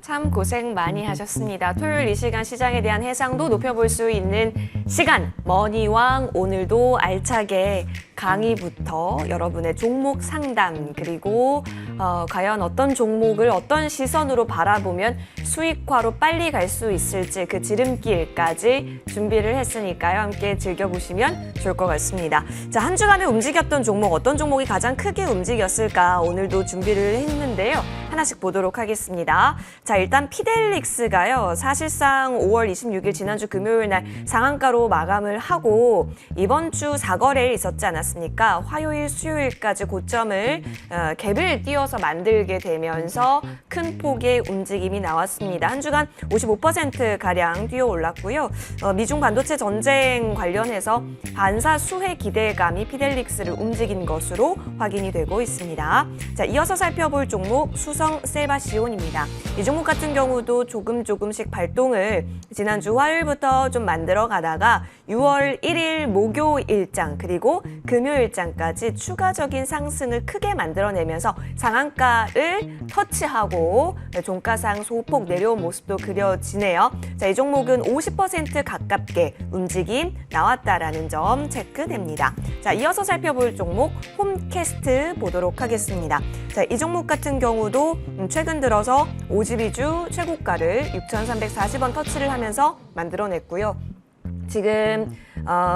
참 고생 많이 하셨습니다. 토요일 이 시간 시장에 대한 해상도 높여볼 수 있는 시간, 머니왕 오늘도 알차게 강의부터 여러분의 종목 상담 그리고 과연 어떤 종목을 어떤 시선으로 바라보면 수익화로 빨리 갈 수 있을지 그 지름길까지 준비를 했으니까요. 함께 즐겨보시면 좋을 것 같습니다. 자, 한 주간에 움직였던 종목 어떤 종목이 가장 크게 움직였을까 오늘도 준비를 했는데요. 하나씩 보도록 하겠습니다. 자, 일단 피델릭스가요. 사실상 5월 26일 지난주 금요일 날 상한가로 마감을 하고 이번 주 4거래일 있었지 않았습니까? 화요일, 수요일까지 고점을 갭을 띄워서 만들게 되면서 큰 폭의 움직임이 나왔습니다. 한 주간 55%가량 뛰어 올랐고요. 미중 반도체 전쟁 관련해서 반사 수혜 기대감이 피델릭스를 움직인 것으로 확인이 되고 있습니다. 자, 이어서 살펴볼 종목 수성 셀바시온입니다. 이 종목 같은 경우도 조금씩 발동을 지난주 화요일부터 좀 만들어 가다가 6월 1일 목요일장 그리고 금요일장까지 추가적인 상승을 크게 만들어내면서 상한가를 터치하고 종가상 소폭 내려온 모습도 그려지네요. 자, 이 종목은 50% 가깝게 움직임 나왔다라는 점 체크됩니다. 자, 이어서 살펴볼 종목 홈캐스트 보도록 하겠습니다. 자, 이 종목 같은 경우도 최근 들어서 52주 최고가를 6,340원 터치를 하면서 만들어냈고요. 지금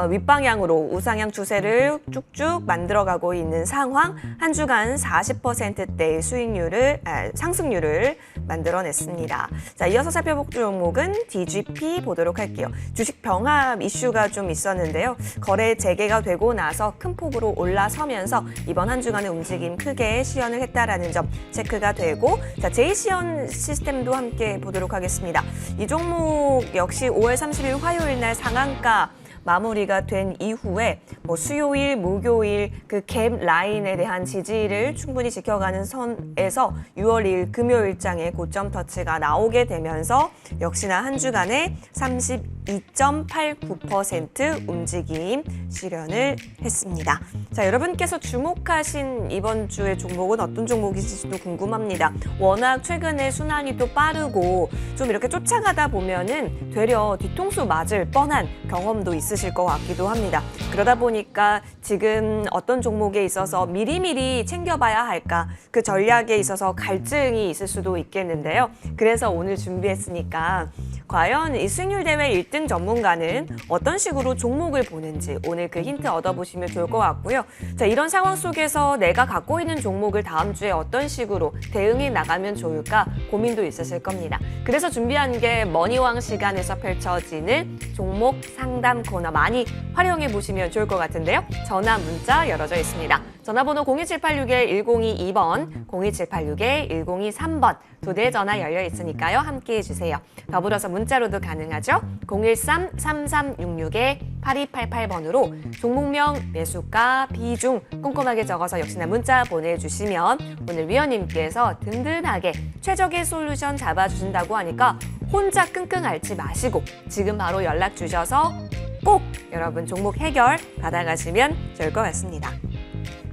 윗방향으로 우상향 추세를 쭉쭉 만들어가고 있는 상황, 한 주간 40%대의 상승률을 만들어냈습니다. 자, 이어서 살펴볼 종목은 DGP 보도록 할게요. 주식 병합 이슈가 좀 있었는데요. 거래 재개가 되고 나서 큰 폭으로 올라서면서 이번 한 주간의 움직임 크게 시연을 했다라는 점 체크가 되고, 자, 제이시언 시스템도 함께 보도록 하겠습니다. 이 종목 역시 5월 30일 화요일 날 상한가 마무리가 된 이후에 수요일, 목요일 그 갭 라인에 대한 지지를 충분히 지켜가는 선에서 6월 2일 금요일장에 고점 터치가 나오게 되면서 역시나 한 주간에 32.89% 움직임 실현을 했습니다. 자, 여러분께서 주목하신 이번 주의 종목은 어떤 종목이실지도 궁금합니다. 워낙 최근에 순환이 또 빠르고 좀 이렇게 쫓아가다 보면은 되려 뒤통수 맞을 뻔한 경험도 있으실 것 같기도 합니다. 그러다 보니까 지금 어떤 종목에 있어서 미리미리 챙겨봐야 할까 그 전략에 있어서 갈증이 있을 수도 있겠는데요. 그래서 오늘 준비했으니까 과연 이 수익률 대회 1등 전문가는 어떤 식으로 종목을 보는지 오늘 그 힌트 얻어보시면 좋을 것 같고요. 자, 이런 상황 속에서 내가 갖고 있는 종목을 다음 주에 어떤 식으로 대응해 나가면 좋을까 고민도 있으실 겁니다. 그래서 준비한 게 머니왕 시간에서 펼쳐지는 종목 상담 코너 많이 활용해 보시면 좋을 것 같은데요. 전화, 문자 열어져 있습니다. 전화번호 02786-1022번, 02786-1023번 두 대의 전화 열려 있으니까요. 함께해 주세요. 더불어서 문자로도 가능하죠. 013-3366-8288번으로 종목명, 매수가, 비중 꼼꼼하게 적어서 역시나 문자 보내주시면 오늘 위원님께서 든든하게 최적의 솔루션 잡아주신다고 하니까 혼자 끙끙 앓지 마시고 지금 바로 연락 주셔서 꼭 여러분 종목 해결 받아가시면 좋을 것 같습니다.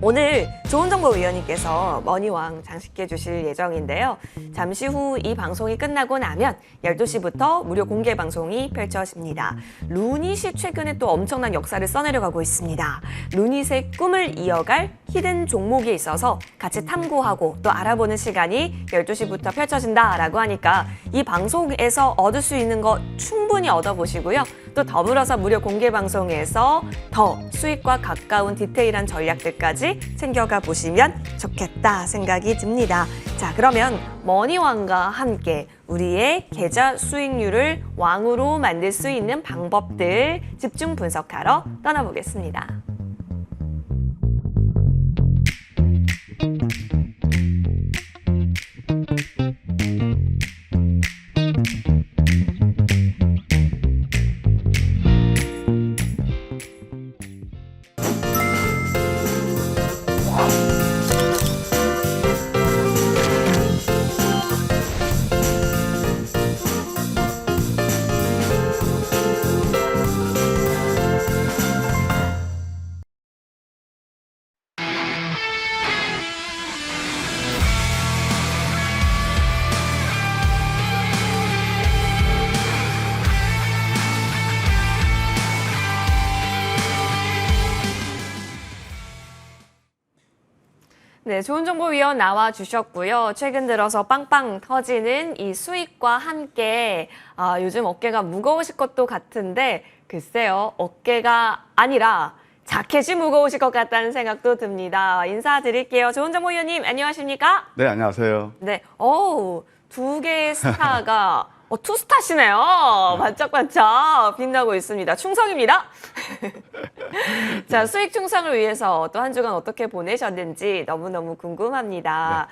오늘 좋은정보위원님께서 머니왕 장식해 주실 예정인데요. 잠시 후 이 방송이 끝나고 나면 12시부터 무료 공개 방송이 펼쳐집니다. 루닛이 최근에 또 엄청난 역사를 써내려가고 있습니다. 루닛의 꿈을 이어갈 히든 종목에 있어서 같이 탐구하고 또 알아보는 시간이 12시부터 펼쳐진다라고 하니까 이 방송에서 얻을 수 있는 거 충분히 얻어보시고요. 또 더불어서 무료 공개 방송에서 더 수익과 가까운 디테일한 전략들까지 챙겨가 보시면 좋겠다 생각이 듭니다. 자, 그러면 머니왕과 함께 우리의 계좌 수익률을 왕으로 만들 수 있는 방법들 집중 분석하러 떠나보겠습니다. 네, 좋은 정보위원 나와 주셨고요. 최근 들어서 빵빵 터지는 이 수익과 함께 요즘 어깨가 무거우실 것도 같은데 글쎄요, 어깨가 아니라 자켓이 무거우실 것 같다는 생각도 듭니다. 인사드릴게요. 좋은 정보위원님, 안녕하십니까? 네, 안녕하세요. 네, 두 개의 스타가 투스타시네요. 반짝반짝 빛나고 있습니다. 충성입니다. 자, 수익 충성을 위해서 또 한 주간 어떻게 보내셨는지 너무너무 궁금합니다.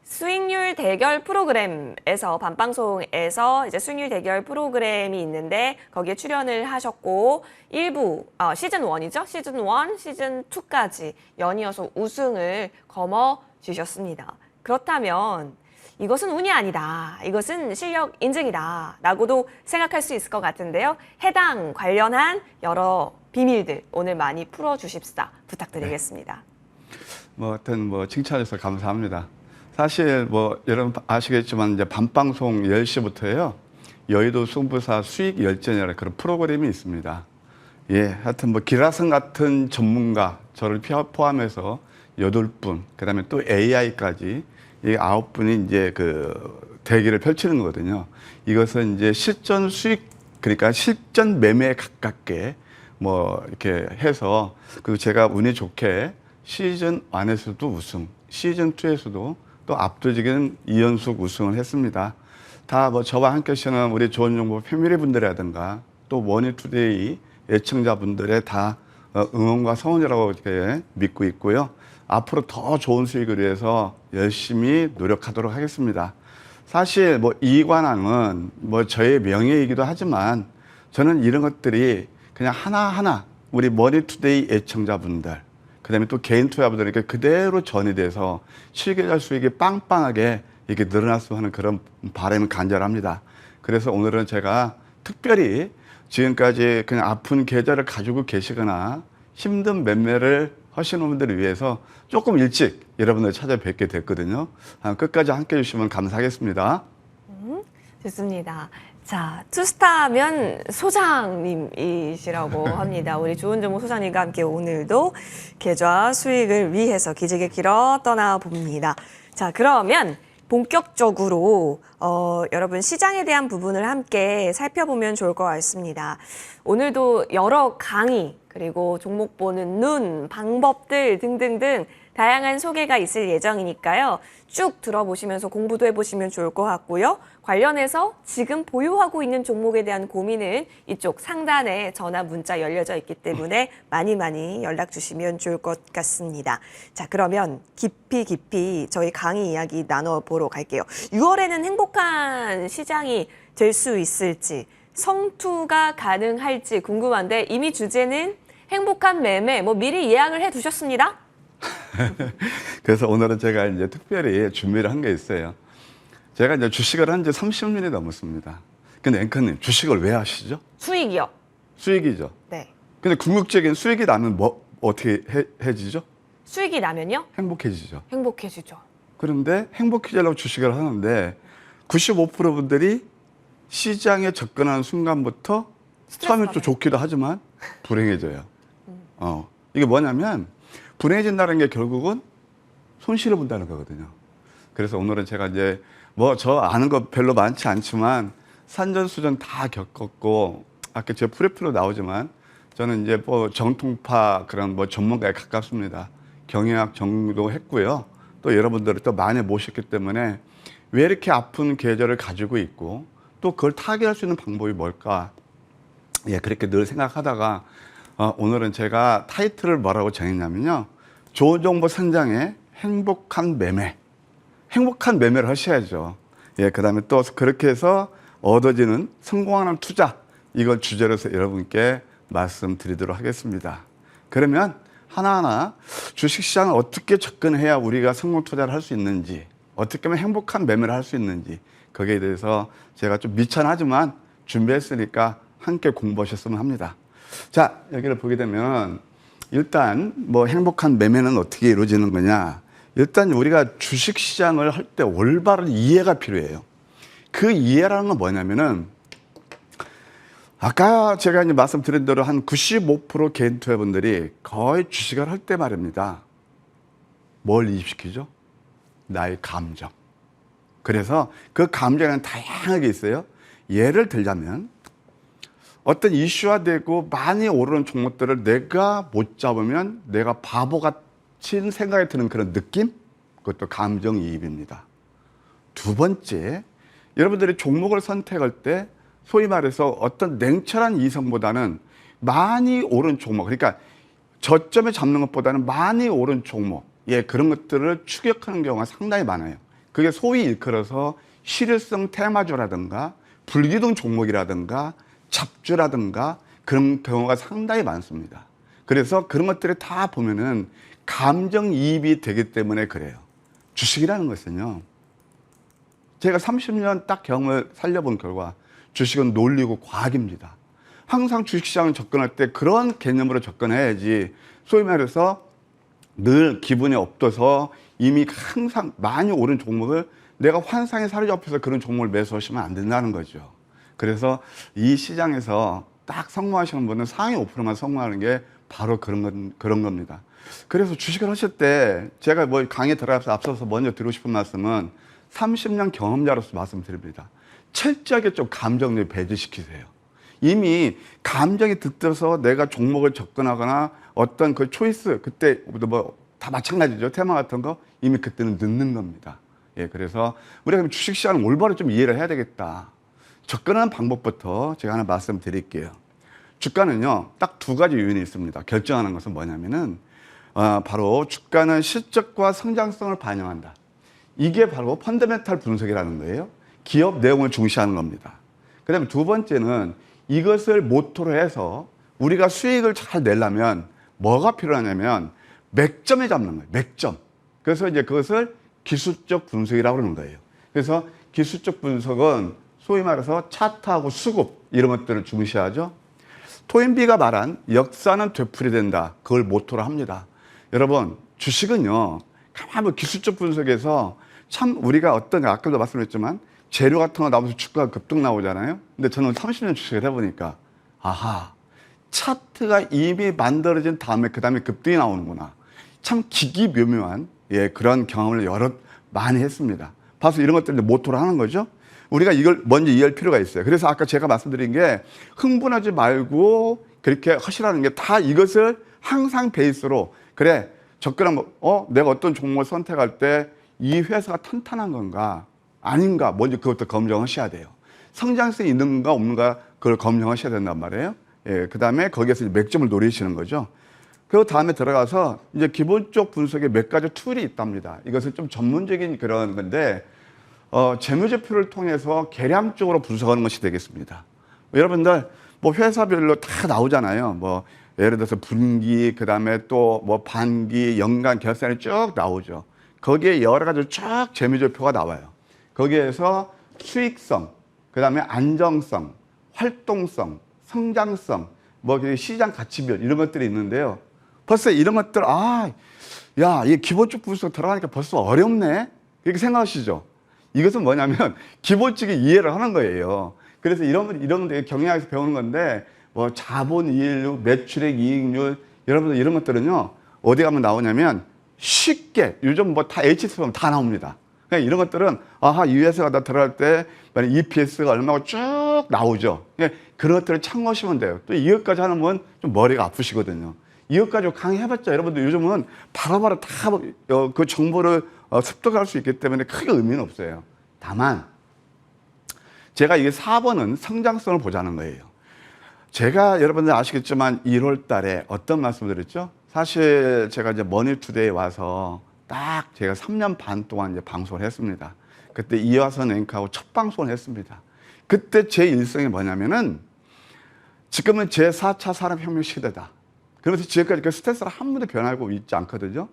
수익률 대결 프로그램에서 밤방송에서 이제 수익률 대결 프로그램이 있는데 거기에 출연을 하셨고 일부 시즌 1이죠. 시즌 1, 시즌 2까지 연이어서 우승을 거머쥐셨습니다. 그렇다면 이것은 운이 아니다. 이것은 실력 인증이다. 라고도 생각할 수 있을 것 같은데요. 해당 관련한 여러 비밀들 오늘 많이 풀어주십사 부탁드리겠습니다. 하여튼 칭찬해서 감사합니다. 사실 여러분 아시겠지만 이제 밤방송 10시부터요. 여의도 승부사 수익 열전이라는 그런 프로그램이 있습니다. 예, 하여튼 기라성 같은 전문가 저를 포함해서 8분, 그다음에 또 AI까지 이 9분이 이제 대기를 펼치는 거거든요. 이것은 이제 실전 수익, 그러니까 실전 매매에 가깝게 이렇게 해서 그리고 제가 운이 좋게 시즌 1에서도 우승, 시즌 2에서도 또 압도적인 2연속 우승을 했습니다. 다 저와 함께 하시는 우리 좋은 정보 패밀리 분들이라든가 또 머니투데이 애청자분들의 다 응원과 성원이라고 이렇게 믿고 있고요. 앞으로 더 좋은 수익을 위해서 열심히 노력하도록 하겠습니다. 사실 이관왕은 저의 명예이기도 하지만 저는 이런 것들이 그냥 하나하나 우리 머니투데이 애청자분들, 그다음에 또 개인 투자분들에게 그대로 전이돼서 실계절 수익이 빵빵하게 이렇게 늘어났으면 하는 그런 바람이 간절합니다. 그래서 오늘은 제가 특별히 지금까지 그냥 아픈 계좌를 가지고 계시거나 힘든 매매를 하시는 분들을 위해서 조금 일찍 여러분들 찾아뵙게 됐거든요. 끝까지 함께 해주시면 감사하겠습니다. 좋습니다. 자, 투스타면 소장님이시라고 합니다. 우리 좋은 정보 소장님과 함께 오늘도 계좌 수익을 위해서 기지개 길어 떠나봅니다. 자, 그러면 본격적으로 여러분 시장에 대한 부분을 함께 살펴보면 좋을 것 같습니다. 오늘도 여러 강의 그리고 종목 보는 눈, 방법들 등등등 다양한 소개가 있을 예정이니까요. 쭉 들어보시면서 공부도 해보시면 좋을 것 같고요. 관련해서 지금 보유하고 있는 종목에 대한 고민은 이쪽 상단에 전화 문자 열려져 있기 때문에 많이 연락 주시면 좋을 것 같습니다. 자, 그러면 깊이 저희 강의 이야기 나눠보러 갈게요. 6월에는 행복한 시장이 될 수 있을지, 성투가 가능할지 궁금한데 이미 주제는 행복한 매매, 미리 예약을 해 두셨습니다. 그래서 오늘은 제가 이제 특별히 준비를 한 게 있어요. 제가 이제 주식을 한 지 30년이 넘었습니다. 근데 앵커님, 주식을 왜 하시죠? 수익이요. 수익이죠. 네. 근데 궁극적인 수익이 나면 어떻게 해지죠? 수익이 나면요? 행복해지죠. 행복해지죠. 그런데 행복해지려고 주식을 하는데 95% 분들이 시장에 접근하는 순간부터 처음에 좀 좋기도 하지만 불행해져요. 이게 뭐냐면 불행해진다는 게 결국은 손실을 본다는 거거든요. 그래서 오늘은 제가 이제 저 아는 거 별로 많지 않지만 산전수전 다 겪었고 아까 제 프로필로 나오지만 저는 이제 정통파 그런 전문가에 가깝습니다. 경영학 정도 했고요. 또 여러분들을 또 많이 모셨기 때문에 왜 이렇게 아픈 계절을 가지고 있고 또 그걸 타개할 수 있는 방법이 뭘까? 예, 그렇게 늘 생각하다가 오늘은 제가 타이틀을 뭐라고 정했냐면요. 좋은 정보 선장의 행복한 매매. 행복한 매매를 하셔야죠. 예, 그 다음에 또 그렇게 해서 얻어지는 성공하는 투자. 이걸 주제로 해서 여러분께 말씀드리도록 하겠습니다. 그러면 하나하나 주식시장을 어떻게 접근해야 우리가 성공 투자를 할 수 있는지, 어떻게 하면 행복한 매매를 할 수 있는지, 거기에 대해서 제가 좀 미천하지만 준비했으니까 함께 공부하셨으면 합니다. 자, 여기를 보게 되면 일단 행복한 매매는 어떻게 이루어지는 거냐. 일단 우리가 주식시장을 할 때 올바른 이해가 필요해요. 그 이해라는 건 뭐냐면은 아까 제가 이제 말씀드린 대로 한 95% 개인 투자분들이 거의 주식을 할 때 말입니다. 뭘 이입시키죠? 나의 감정. 그래서 그 감정은 다양하게 있어요. 예를 들자면 어떤 이슈화되고 많이 오르는 종목들을 내가 못 잡으면 내가 바보같이 생각이 드는 그런 느낌? 그것도 감정이입입니다. 두 번째, 여러분들이 종목을 선택할 때 소위 말해서 어떤 냉철한 이성보다는 많이 오른 종목, 그러니까 저점에 잡는 것보다는 많이 오른 종목, 그런 것들을 추격하는 경우가 상당히 많아요. 그게 소위 일컬어서 실효성 테마주라든가 불기둥 종목이라든가 잡주라든가 그런 경우가 상당히 많습니다. 그래서 그런 것들을 다 보면은 감정이입이 되기 때문에 그래요. 주식이라는 것은요, 제가 30년 딱 경험을 살려본 결과 주식은 논리고 과학입니다. 항상 주식시장을 접근할 때 그런 개념으로 접근해야지, 소위 말해서 늘 기분이 업돼서 이미 항상 많이 오른 종목을 내가 환상에 사로잡혀서 그런 종목을 매수하시면 안 된다는 거죠. 그래서 이 시장에서 딱 성공하시는 분은 상위 5%만 성공하는 게 바로 그런 겁니다. 그래서 주식을 하실 때 제가 뭐 강의에 들어가서 앞서서 먼저 드리고 싶은 말씀은 30년 경험자로서 말씀드립니다. 철저하게 좀 감정을 배제시키세요. 이미 감정이 들떠서 내가 종목을 접근하거나 어떤 그 초이스, 그때 뭐 다 마찬가지죠. 테마 같은 거 이미 그때는 늦는 겁니다. 그래서 우리가 주식시장을 올바로 좀 이해를 해야 되겠다. 접근하는 방법부터 제가 하나 말씀드릴게요. 주가는요, 딱 두 가지 요인이 있습니다. 결정하는 것은 뭐냐면은 바로 주가는 실적과 성장성을 반영한다. 이게 바로 펀더멘탈 분석이라는 거예요. 기업 내용을 중시하는 겁니다. 그 다음에 두 번째는 이것을 모토로 해서 우리가 수익을 잘 내려면 뭐가 필요하냐면 맥점에 잡는 거예요. 맥점. 그래서 이제 그것을 기술적 분석이라고 그러는 거예요. 그래서 기술적 분석은 소위 말해서 차트하고 수급 이런 것들을 중시하죠. 토인비가 말한 역사는 되풀이된다. 그걸 모토로 합니다. 여러분, 주식은요, 가만히 기술적 분석에서 참 우리가 아까도 말씀드렸지만 재료 같은 거 나오면서 주가가 급등 나오잖아요. 근데 저는 30년 주식을 해보니까 아하, 차트가 이미 만들어진 다음에 그 다음에 급등이 나오는구나. 참 기기묘묘한 그런 경험을 많이 했습니다. 봐서 이런 것들을 모토로 하는 거죠. 우리가 이걸 먼저 이해할 필요가 있어요. 그래서 아까 제가 말씀드린 게 흥분하지 말고 그렇게 하시라는 게 다 이것을 항상 베이스로, 그래, 접근하면 내가 어떤 종목을 선택할 때 이 회사가 탄탄한 건가 아닌가 먼저 그것도 검증하셔야 돼요. 성장성이 있는 건가 없는가 그걸 검증하셔야 된단 말이에요. 그 다음에 거기에서 맥점을 노리시는 거죠. 그 다음에 들어가서 이제 기본적 분석에 몇 가지 툴이 있답니다. 이것은 좀 전문적인 그런 건데 재무제표를 통해서 계량적으로 분석하는 것이 되겠습니다. 여러분들 뭐 회사별로 다 나오잖아요. 뭐 예를 들어서 분기, 그 다음에 또 뭐 반기, 연간 결산이 쭉 나오죠. 거기에 여러 가지 쫙 재무제표가 나와요. 거기에서 수익성, 그 다음에 안정성, 활동성, 성장성, 뭐 시장 가치별 이런 것들이 있는데요. 벌써 이런 것들, 야, 이게 기본적 분석 들어가니까 벌써 어렵네? 이렇게 생각하시죠? 이것은 뭐냐면 기본적인 이해를 하는 거예요. 그래서 이런 데 경영학에서 배우는 건데, 뭐 자본 이익률, 매출액 이익률, 여러분들 이런 것들은요, 어디 가면 나오냐면 쉽게 요즘 뭐 다 HTS 보면 다 나옵니다. 그러니까 이런 것들은 이 회사가 다 들어갈 때 EPS가 얼마고 쭉 나오죠. 그러니까 그런 것들을 참고하시면 돼요. 또 이것까지 하는 분 좀 머리가 아프시거든요. 이것까지 강의해봤자 여러분들 요즘은 바로바로 다 그 정보를 습득할 수 있기 때문에 크게 의미는 없어요. 다만 제가 이게 4번은 성장성을 보자는 거예요. 제가 여러분들 아시겠지만 1월 달에 어떤 말씀을 드렸죠? 사실 제가 이제 머니투데이에 와서 딱 제가 3년 반 동안 이제 방송을 했습니다. 그때 이화선 앵커하고 첫 방송을 했습니다. 그때 제 일성이 뭐냐면은 지금은 제4차 산업혁명 시대다. 그러면서 지금까지 그 스탠스를 한 번도 변하고 있지 않거든요.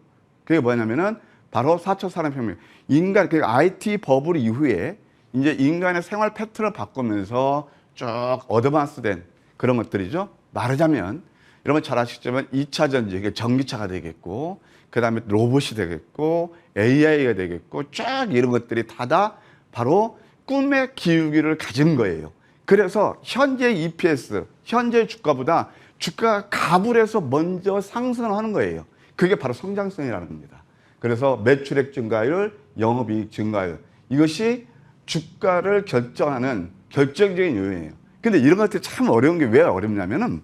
그게 뭐냐면은 바로 4차 산업혁명. 인간, 그 IT 버블 이후에 이제 인간의 생활 패턴을 바꾸면서 쭉 어드밴스된 그런 것들이죠. 말하자면 여러분 잘 아시겠지만 2차 전지, 전기차가 되겠고, 그 다음에 로봇이 되겠고, AI가 되겠고, 쫙 이런 것들이 다 바로 꿈의 기울기를 가진 거예요. 그래서 현재 EPS, 현재 주가보다 주가가 가불해서 먼저 상승을 하는 거예요. 그게 바로 성장성이라는 겁니다. 그래서 매출액 증가율, 영업이익 증가율. 이것이 주가를 결정하는 결정적인 요인이에요. 근데 이런 것들이 참 어려운 게 왜 어렵냐면은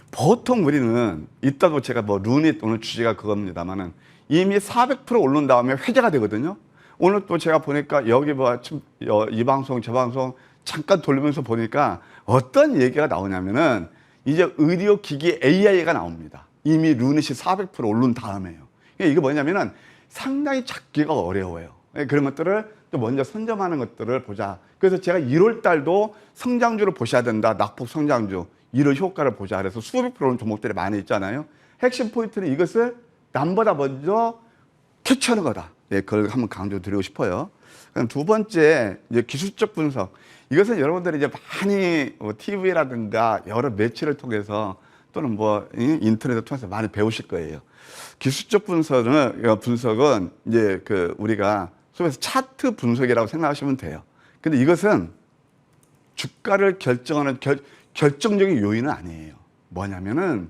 보통 우리는 이따도 제가 뭐 루닛 오늘 주제가 그겁니다만은 이미 400% 오른 다음에 회자가 되거든요. 오늘 또 제가 보니까 여기 뭐 이 방송 저 방송 잠깐 돌리면서 보니까 어떤 얘기가 나오냐면은 이제 의료기기 AI가 나옵니다. 이미 루닛이 400% 오른 다음에요. 이게 뭐냐면은 상당히 잡기가 어려워요. 그런 것들을 또 먼저 선점하는 것들을 보자. 그래서 제가 1월 달도 성장주를 보셔야 된다. 낙폭 성장주. 이런 효과를 보자. 그래서 수백 프로는 종목들이 많이 있잖아요. 핵심 포인트는 이것을 남보다 먼저 캐치하는 거다. 예, 그걸 한번 강조드리고 싶어요. 그럼 두 번째, 이제 기술적 분석. 이것은 여러분들이 이제 많이 TV라든가 여러 매체를 통해서 또는 뭐 인터넷을 통해서 많이 배우실 거예요. 기술적 분석은 이제 그 우리가 소위해서 차트 분석이라고 생각하시면 돼요. 근데 이것은 주가를 결정하는 결정적인 요인은 아니에요. 뭐냐면은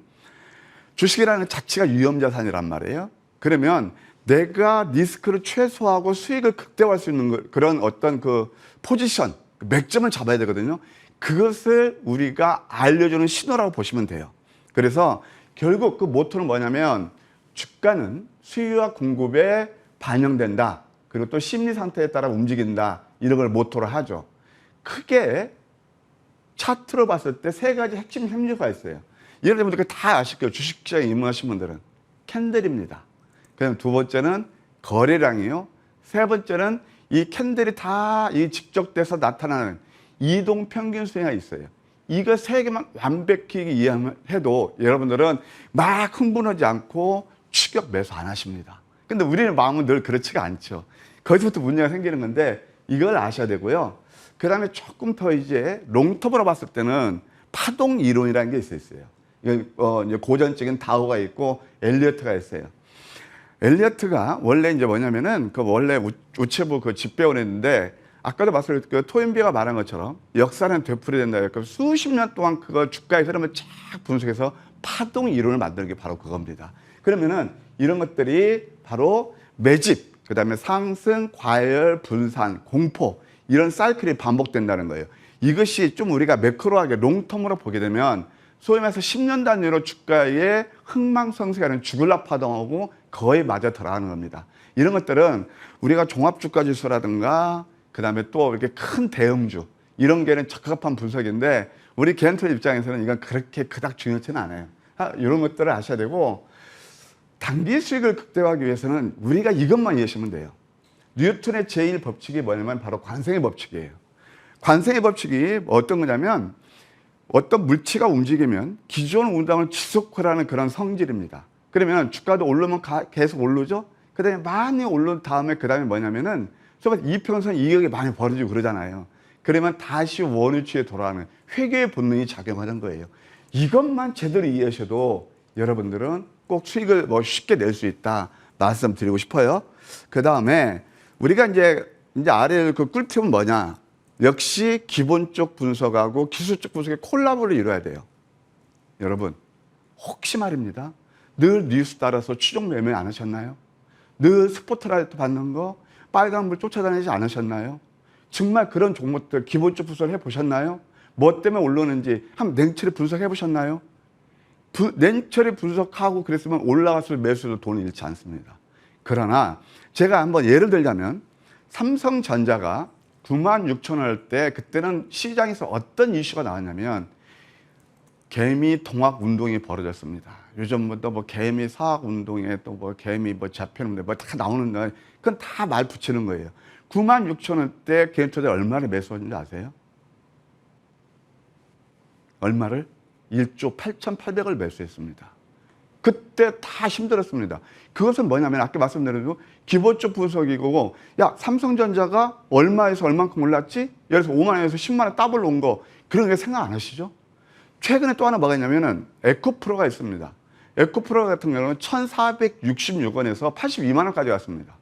주식이라는 자체가 위험자산이란 말이에요. 그러면 내가 리스크를 최소화하고 수익을 극대화할 수 있는 그런 어떤 그 포지션, 맥점을 잡아야 되거든요. 그것을 우리가 알려주는 신호라고 보시면 돼요. 그래서 결국 그 모토는 뭐냐면 주가는 수요와 공급에 반영된다. 그리고 또 심리 상태에 따라 움직인다. 이런 걸 모토로 하죠. 크게 차트로 봤을 때 세 가지 핵심 함유가 있어요. 예를 들면 다 아실 거예요. 주식시장에 입문하신 분들은. 캔들입니다. 그다음 두 번째는 거래량이요. 세 번째는 이 캔들이 다 이 직접돼서 나타나는 이동 평균 수행이 있어요. 이거 세 개만 완벽히 이해해도 여러분들은 막 흥분하지 않고 추격 매수 안 하십니다. 근데 우리는 마음은 늘 그렇지가 않죠. 거기서부터 문제가 생기는 건데 이걸 아셔야 되고요. 그 다음에 조금 더 이제 롱텀으로 봤을 때는 파동 이론이라는 게 있어요. 이제 고전적인 다우가 있고 엘리어트가 있어요. 엘리어트가 원래 이제 뭐냐면은 그 원래 우체부 그 집배원했는데 아까도 말씀드렸던 그 토인비가 말한 것처럼 역사는 되풀이된다. 그러니까 수십 년 동안 그거 주가의 흐름을 쫙 분석해서 파동 이론을 만드는 게 바로 그겁니다. 그러면은 이런 것들이 바로 매집, 그 다음에 상승, 과열, 분산, 공포 이런 사이클이 반복된다는 거예요. 이것이 좀 우리가 매크로하게 롱텀으로 보게 되면 소위 말해서 10년 단위로 주가의 흥망성쇠가 아닌 죽을라 파동하고 거의 맞아 들어가는 겁니다. 이런 것들은 우리가 종합주가지수라든가 그 다음에 또 이렇게 큰 대형주 이런 게는 적합한 분석인데 우리 개인투자 입장에서는 이건 그렇게 그닥 중요치는 않아요. 이런 것들을 아셔야 되고 단기 수익을 극대화하기 위해서는 우리가 이것만 이해하시면 돼요. 뉴턴의 제1법칙이 뭐냐면 바로 관성의 법칙이에요. 관성의 법칙이 어떤 거냐면 어떤 물체가 움직이면 기존 운동을 지속하라는 그런 성질입니다. 그러면 주가도 오르면 계속 오르죠. 그 다음에 많이 오른 다음에 그 다음에 뭐냐면은 이평선 이격이 많이 벌어지고 그러잖아요. 그러면 다시 원위치에 돌아가는 회귀의 본능이 작용하는 거예요. 이것만 제대로 이해하셔도 여러분들은 꼭 수익을 뭐 쉽게 낼 수 있다 말씀드리고 싶어요. 그 다음에 우리가 이제 아래 그 꿀팁은 뭐냐? 역시 기본적 분석하고 기술적 분석의 콜라보를 이뤄야 돼요. 여러분, 혹시 말입니다. 늘 뉴스 따라서 추종 매매 안 하셨나요? 늘 스포트라이트 받는 거 빨간불 쫓아다니지 않으셨나요? 정말 그런 종목들 기본적 분석을 해보셨나요? 뭐 때문에 오르는지 한번 냉철히 분석해 보셨나요? 냉철히 분석하고 그랬으면 올라갔을 매수도 돈을 잃지 않습니다. 그러나 제가 한번 예를 들자면 삼성전자가 96,000원일 때 그때는 시장에서 어떤 이슈가 나왔냐면 개미 통합 운동이 벌어졌습니다. 요즘부터 뭐 개미 사학 운동에 또 뭐 개미 뭐 잡혀는데 뭐 다 나오는데 그건 다 말 붙이는 거예요. 96,000원 때 개인 투자 얼마를 매수했는지 아세요? 얼마를? 1조 8,800을 매수했습니다. 그때 다 힘들었습니다. 그것은 뭐냐면 아까 말씀드린 기본적 분석이고 야 삼성전자가 얼마에서 얼만큼 올랐지? 예를 들어서 5만 원에서 10만 원 더블 온 거 그런 게 생각 안 하시죠? 최근에 또 하나 뭐가 있냐면은 에코프로가 있습니다. 에코프로 같은 경우는 1,466원에서 82만 원까지 갔습니다.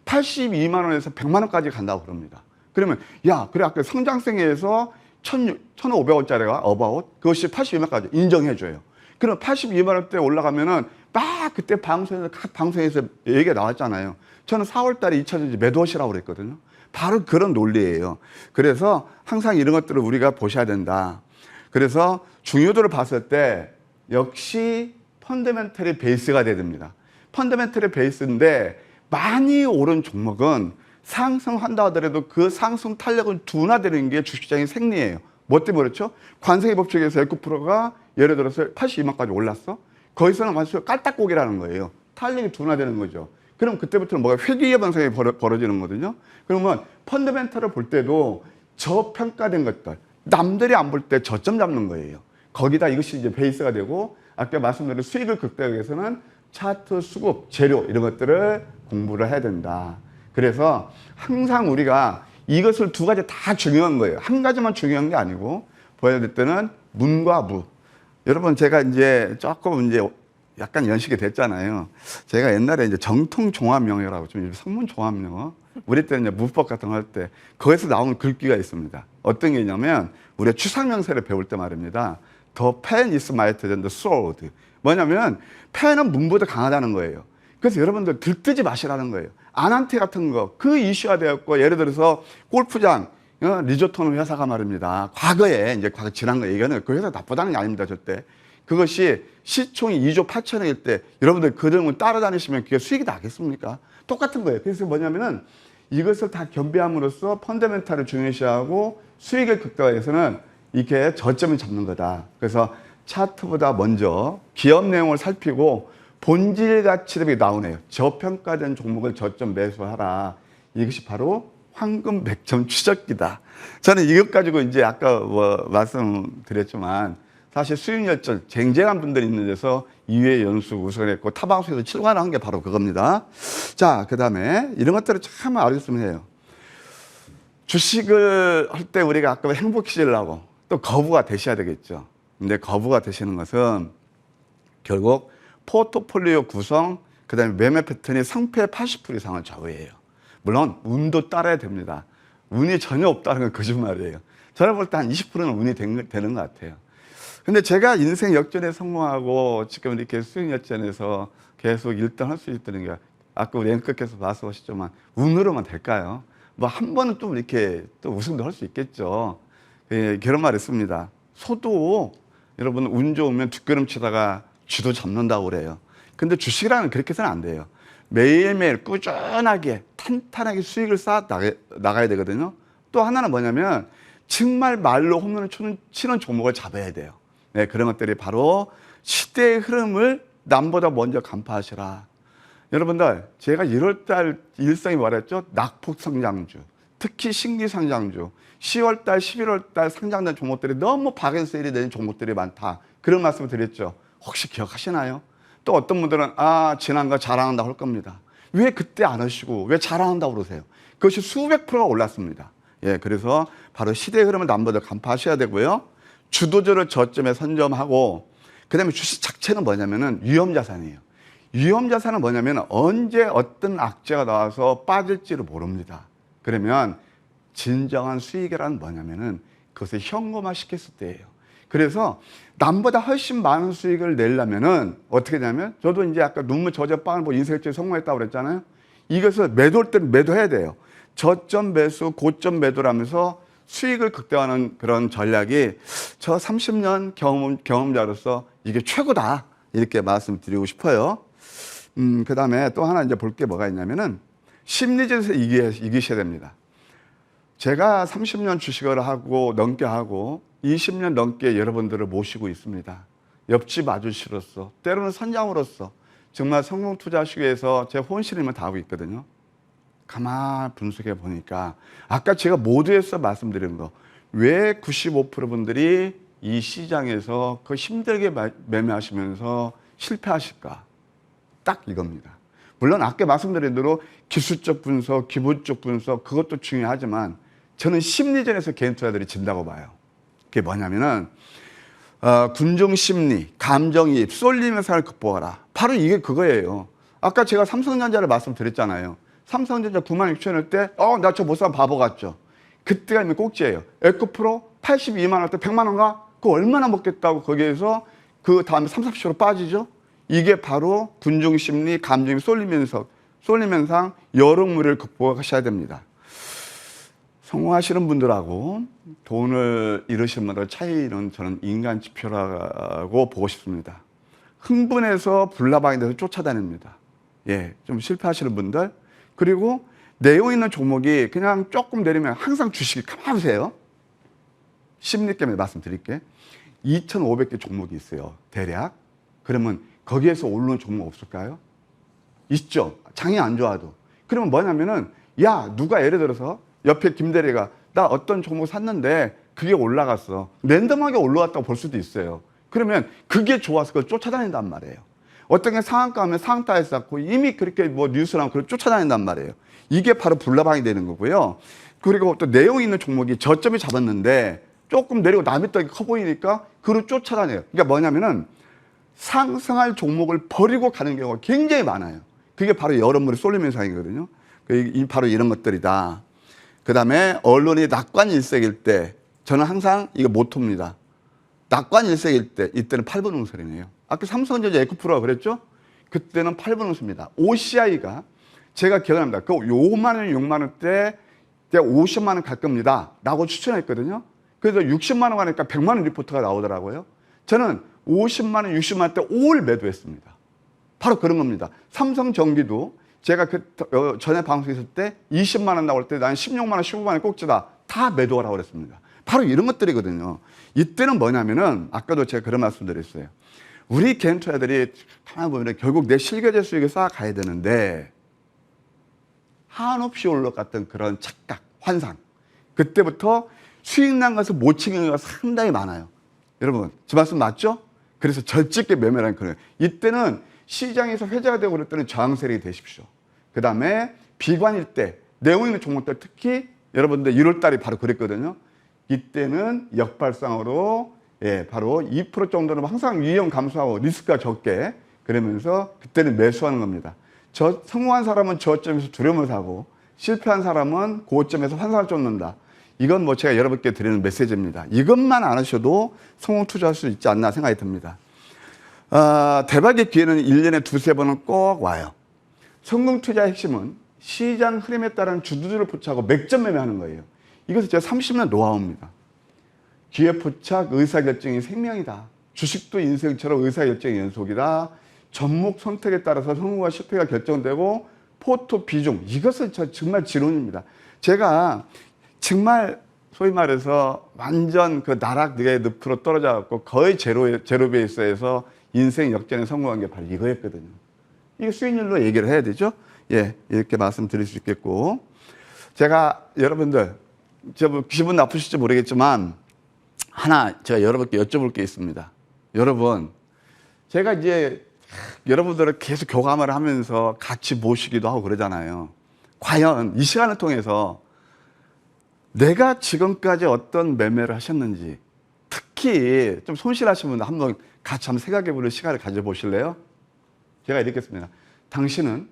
82만 원에서 100만 원까지 간다고 그럽니다. 그러면 야 그래 아까 성장성에서 1,500원짜리가 어바웃 그것이 82만 원까지 인정해줘요. 그럼 82만 원대 올라가면은 막 그때 방송에서 각 방송에서 얘기가 나왔잖아요. 저는 4월 달에 2차전지 매도하시라고 그랬거든요. 바로 그런 논리예요. 그래서 항상 이런 것들을 우리가 보셔야 된다. 그래서 중요도를 봤을 때 역시 펀더멘털이 베이스가 돼야 됩니다. 펀더멘털이 베이스인데 많이 오른 종목은 상승한다 하더라도 그 상승 탄력을 둔화되는 게 주식시장의 생리예요. 뭐 때문에 그렇죠? 관세의 법칙에서 에코프로가 예를 들어서 82만까지 올랐어? 거기서는 완전 깔딱고기라는 거예요. 탄력이 둔화되는 거죠. 그럼 그때부터는 뭐가 회귀의 반성이 벌어지는 거거든요. 그러면 펀더멘털을 볼 때도 저평가된 것들, 남들이 안 볼 때 저점 잡는 거예요. 거기다 이것이 이제 베이스가 되고 아까 말씀드린 수익을 극대화하기 위해서는 차트, 수급, 재료 이런 것들을 공부를 해야 된다. 그래서 항상 우리가 이것을 두 가지 다 중요한 거예요. 한 가지만 중요한 게 아니고 보여야 될 때는 문과 무. 여러분 제가 이제 조금 이제 약간 연식이 됐잖아요. 제가 옛날에 이제 정통 종합명예라고 좀 성문 종합명어 우리 때는 이제 문법 같은 거 할 때 거기서 나오는 글귀가 있습니다. 어떤 게 있냐면 우리가 추상명세를 배울 때 말입니다. The pen is mightier than the sword. 뭐냐면 펜은 문보다 강하다는 거예요. 그래서 여러분들 들뜨지 마시라는 거예요. 아난테 같은 거 그 이슈가 되었고 예를 들어서 골프장 리조토는 회사가 말입니다. 과거에 이제 과거 지난 거 얘기하는 그 회사 나쁘다는 게 아닙니다. 절대. 그것이 시총이 2조 8천억일 때 여러분들 그 등을 따라다니시면 그게 수익이 나겠습니까? 똑같은 거예요. 그래서 뭐냐면은 이것을 다 겸비함으로써 펀더멘탈을 중요시하고 수익을 극대화해서는 이렇게 저점을 잡는 거다. 그래서 차트보다 먼저 기업 내용을 살피고 본질 가치들이 나오네요. 저평가된 종목을 저점 매수하라. 이것이 바로 황금 100점 추적기다. 저는 이것 가지고 이제 아까 말씀드렸지만 사실 수익열전 쟁쟁한 분들이 있는 데서 2회 연수 우승을 했고 타방송에서 7관을 한 게 바로 그겁니다. 자, 그 다음에 이런 것들을 참 알았으면 해요. 주식을 할 때 우리가 아까 행복해지려고 또 거부가 되셔야 되겠죠. 근데 거부가 되시는 것은 결국 포트폴리오 구성, 그 다음에 매매 패턴이 상패 80% 이상을 좌우해요. 물론 운도 따라야 됩니다. 운이 전혀 없다는 건 거짓말이에요. 저는 볼 때 한 20%는 운이 되는 것 같아요. 근데 제가 인생 역전에 성공하고 지금 이렇게 수익 역전에서 계속 1등 할 수 있다는 게 아까 우리 앵커께서 말씀하셨지만 운으로만 될까요? 뭐 한 번은 좀 이렇게 또 우승도 할 수 있겠죠. 예, 그런 말 있습니다. 소도 여러분 운 좋으면 뒷걸음치다가 쥐도 잡는다고 그래요. 근데 주식이라는 그렇게 해서는 안 돼요. 매일매일 꾸준하게 탄탄하게 수익을 쌓아 나가야 되거든요. 또 하나는 뭐냐면 정말 말로 홈런을 치는 종목을 잡아야 돼요. 네, 그런 것들이 바로 시대의 흐름을 남보다 먼저 간파하시라. 여러분들 제가 1월달 일성이 말했죠. 낙폭 상장주, 특히 신규 상장주 10월달 11월달 상장된 종목들이 너무 박앤세일이 되는 종목들이 많다. 그런 말씀을 드렸죠. 혹시 기억하시나요? 또 어떤 분들은 지난 거 자랑한다고 할 겁니다. 왜 그때 안 하시고 왜 자랑한다고 그러세요? 그것이 수백 프로가 올랐습니다. 예, 그래서 바로 시대의 흐름을 남보다 간파하셔야 되고요. 주도주를 저점에 선점하고 그다음에 주식 자체는 뭐냐면은 위험자산이에요. 위험자산은 뭐냐면 언제 어떤 악재가 나와서 빠질지를 모릅니다. 그러면 진정한 수익이란 뭐냐면은 그것을 현금화 시켰을 때예요. 그래서 남보다 훨씬 많은 수익을 내려면은 어떻게 되냐면 저도 이제 아까 눈물 저저빵을 뭐 인생일주에 성공했다고 그랬잖아요. 이것을 매도할 때는 매도해야 돼요. 저점 매수, 고점 매도라면서 수익을 극대화하는 그런 전략이 저 30년 경험자로서 이게 최고다. 이렇게 말씀드리고 싶어요. 그 다음에 또 하나 이제 볼 게 뭐가 있냐면은 심리전에서 이기셔야 됩니다. 제가 30년 주식을 하고 넘게 하고 20년 넘게 여러분들을 모시고 있습니다. 옆집 아저씨로서 때로는 선장으로서 정말 성공 투자하시기 위해서 제 혼신임을 다하고 있거든요. 가만 분석해 보니까 아까 제가 모두에서 말씀드린 거 왜 95% 분들이 이 시장에서 그 힘들게 매매하시면서 실패하실까? 딱 이겁니다. 물론 아까 말씀드린 대로 기술적 분석, 기본적 분석 그것도 중요하지만 저는 심리전에서 개인 투자들이 진다고 봐요. 그게 뭐냐면은 군중 심리, 감정이입, 쏠림 현상을 극복하라. 바로 이게 그거예요. 아까 제가 삼성전자를 말씀드렸잖아요. 삼성전자 9만 6천원일 때 나 저 못 사면 바보 같죠. 그때가 이미 꼭지예요. 에코프로 82만 원 때 100만 원가? 그거 얼마나 먹겠다고 거기에서 그 다음에 30%로 빠지죠. 이게 바로 군중심리, 감정이 쏠리면서 여러무리를 극복하셔야 됩니다. 성공하시는 분들하고 돈을 잃으시는 분들 차이는 저는 인간 지표라고 보고 싶습니다. 흥분해서 불나방이 돼서 쫓아다닙니다. 예, 좀 실패하시는 분들. 그리고 내용 있는 종목이 그냥 조금 내리면 항상 주식이 가만히 보세요. 심리 때문에 말씀드릴게. 2,500개 종목이 있어요. 대략. 그러면 거기에서 오르는 종목 없을까요? 있죠. 장이 안 좋아도. 그러면 뭐냐면은 야, 누가 예를 들어서 옆에 김대리가 나 어떤 종목 샀는데 그게 올라갔어. 랜덤하게 올라갔다고 볼 수도 있어요. 그러면 그게 좋아서 그걸 쫓아다닌단 말이에요. 어떤 게 상한가 하면 상한가에 쌓고 이미 그렇게 뭐 뉴스랑 그걸 쫓아다닌단 말이에요. 이게 바로 불나방이 되는 거고요. 그리고 또 내용 있는 종목이 저점이 잡았는데 조금 내리고 남이 떡이 커 보이니까 그걸 쫓아다녀요. 그러니까 뭐냐면은 상승할 종목을 버리고 가는 경우가 굉장히 많아요. 그게 바로 여러모로 쏠림 현상이거든요. 바로 이런 것들이다. 그 다음에 언론이 낙관일색일 때 저는 항상 이거 모토입니다. 낙관일색일 때 이때는 8분 응설이네요. 아까 삼성전자 에코프로가 그랬죠? 그때는 8분 응설입니다. OCI가 제가 기억납니다. 그 5만 원, 6만 원대 내가 50만 원 갈 겁니다. 라고 추천했거든요. 그래서 60만 원 가니까 100만 원 리포트가 나오더라고요. 저는 50만 원, 60만 원대 5월 매도했습니다. 바로 그런 겁니다. 삼성전기도 제가 전에 방송했을 때 20만 원 나올 때 난 16만 원, 15만 원 꼭지다. 다 매도하라고 그랬습니다. 바로 이런 것들이거든요. 이때는 뭐냐면은 아까도 제가 그런 말씀 드렸어요. 우리 개인 투자들이 가만히 보면 결국 내 실거래 수익을 쌓아가야 되는데 한없이 올라갔던 그런 착각, 환상. 그때부터 수익 난 것을 못 챙기는 경우가 상당히 많아요. 여러분, 제 말씀 맞죠? 그래서 절집게 매매라는 거예요. 이때는 시장에서 회자가 되고 그럴 때는 저항 세력이 되십시오. 그 다음에 비관일 때, 내용 있는 종목들 특히 여러분들 1월 달이 바로 그랬거든요. 이때는 역발상으로 바로 2% 정도는 항상 위험 감소하고 리스크가 적게 그러면서 그때는 매수하는 겁니다. 성공한 사람은 저점에서 두려움을 사고 실패한 사람은 고점에서 환상을 쫓는다. 이건 뭐 제가 여러분께 드리는 메시지입니다. 이것만 안 하셔도 성공 투자할 수 있지 않나 생각이 듭니다. 대박의 기회는 1년에 두세 번은 꼭 와요. 성공 투자의 핵심은 시장 흐름에 따른 주도주를 포착하고 맥점 매매하는 거예요. 이것은 제가 30년 노하우입니다. 기회 포착, 의사결정이 생명이다. 주식도 인생처럼 의사결정의 연속이다. 종목 선택에 따라서 성공과 실패가 결정되고 포트 비중, 이것은 정말 지론입니다. 제가 정말 소위 말해서 완전 그 나락의 늪으로 떨어져 갖고 거의 제로 베이스에서 인생 역전에 성공한 게 바로 이거였거든요. 이게 수익률로 얘기를 해야 되죠. 예, 이렇게 말씀드릴 수 있겠고. 제가 여러분들, 기분 나쁘실지 모르겠지만 하나 제가 여러분께 여쭤볼 게 있습니다. 여러분, 제가 이제 여러분들을 계속 교감을 하면서 같이 모시기도 하고 그러잖아요. 과연 이 시간을 통해서 내가 지금까지 어떤 매매를 하셨는지, 특히 좀 손실하신 분들 한번 같이 한번 생각해 보는 시간을 가져보실래요? 제가 이렇게 했습니다. 당신은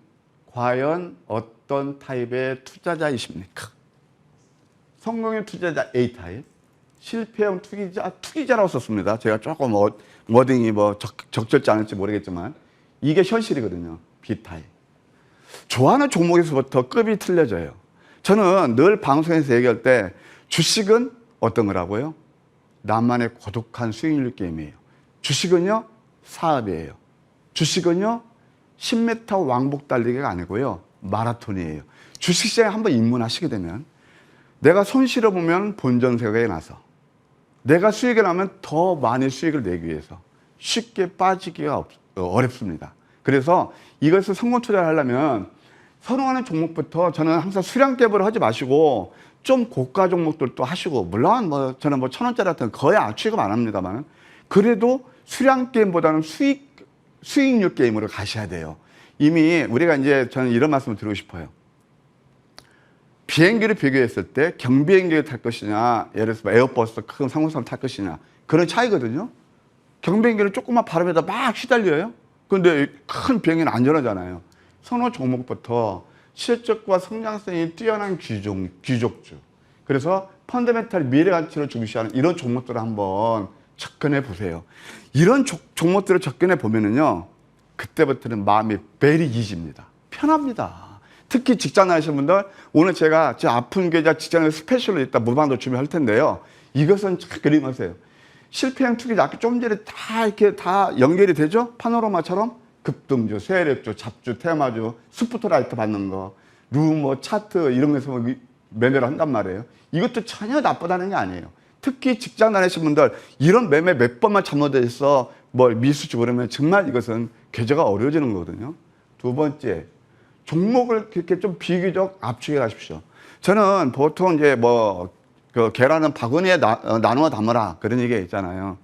과연 어떤 타입의 투자자이십니까? 성공의 투자자 A타입, 실패형 투기자라고 썼습니다. 제가 조금 워딩이 적절치 않을지 모르겠지만 이게 현실이거든요. B타입. 좋아하는 종목에서부터 급이 틀려져요. 저는 늘 방송에서 얘기할 때 주식은 어떤 거라고요? 나만의 고독한 수익률 게임이에요. 주식은요, 사업이에요. 주식은요, 10m 왕복 달리기가 아니고요, 마라톤이에요. 주식시장에 한번 입문하시게 되면 내가 손실을 보면 본전 생각이 나서 내가 수익을 하면 더 많이 수익을 내기 위해서 쉽게 빠지기가 어렵습니다. 그래서 이것을 성공 투자를 하려면 선호하는 종목부터 저는 항상 수량 갭을 하지 마시고 좀 고가 종목들도 하시고, 물론 저는 1,000원짜리 같은 거의 취급 안 합니다만 그래도 수량 게임보다는 수익률 게임으로 가셔야 돼요. 이미 우리가 이제 저는 이런 말씀을 드리고 싶어요. 비행기를 비교했을 때 경비행기를 탈 것이냐, 예를 들어서 에어버스 큰 상공선을 탈 것이냐, 그런 차이거든요. 경비행기를 조그만 바람에다 막 휘달려요. 그런데 큰 비행기는 안전하잖아요. 선호 종목부터 실적과 성장성이 뛰어난 귀족주. 그래서 펀더멘탈 미래 가치를 중시하는 이런 종목들을 한번 접근해 보세요. 이런 종목들을 접근해 보면은요, 그때부터는 마음이 베리 이지입니다. 편합니다. 특히 직장 다니시는 분들, 오늘 제가 제 아픈 계좌 직장에 스페셜로 있다 무반도 준비할 텐데요. 이것은 잘 그림하세요. 실패형 투기자 아까 좀 전에 다 이렇게 다 연결이 되죠? 파노라마처럼 급등주, 세력주, 잡주, 테마주, 스포트라이트 받는 거, 루머, 차트 이런 거에서 매매를 한단 말이에요. 이것도 전혀 나쁘다는 게 아니에요. 특히 직장 다니시는 분들 이런 매매 몇 번만 잘못돼 있어 뭐 미수주 그러면 정말 이것은 계좌가 어려워지는 거거든요. 두 번째, 종목을 그렇게 좀 비교적 압축해 가십시오. 저는 보통 이제 뭐 그 계란은 바구니에 나누어 담으라 그런 얘기가 있잖아요.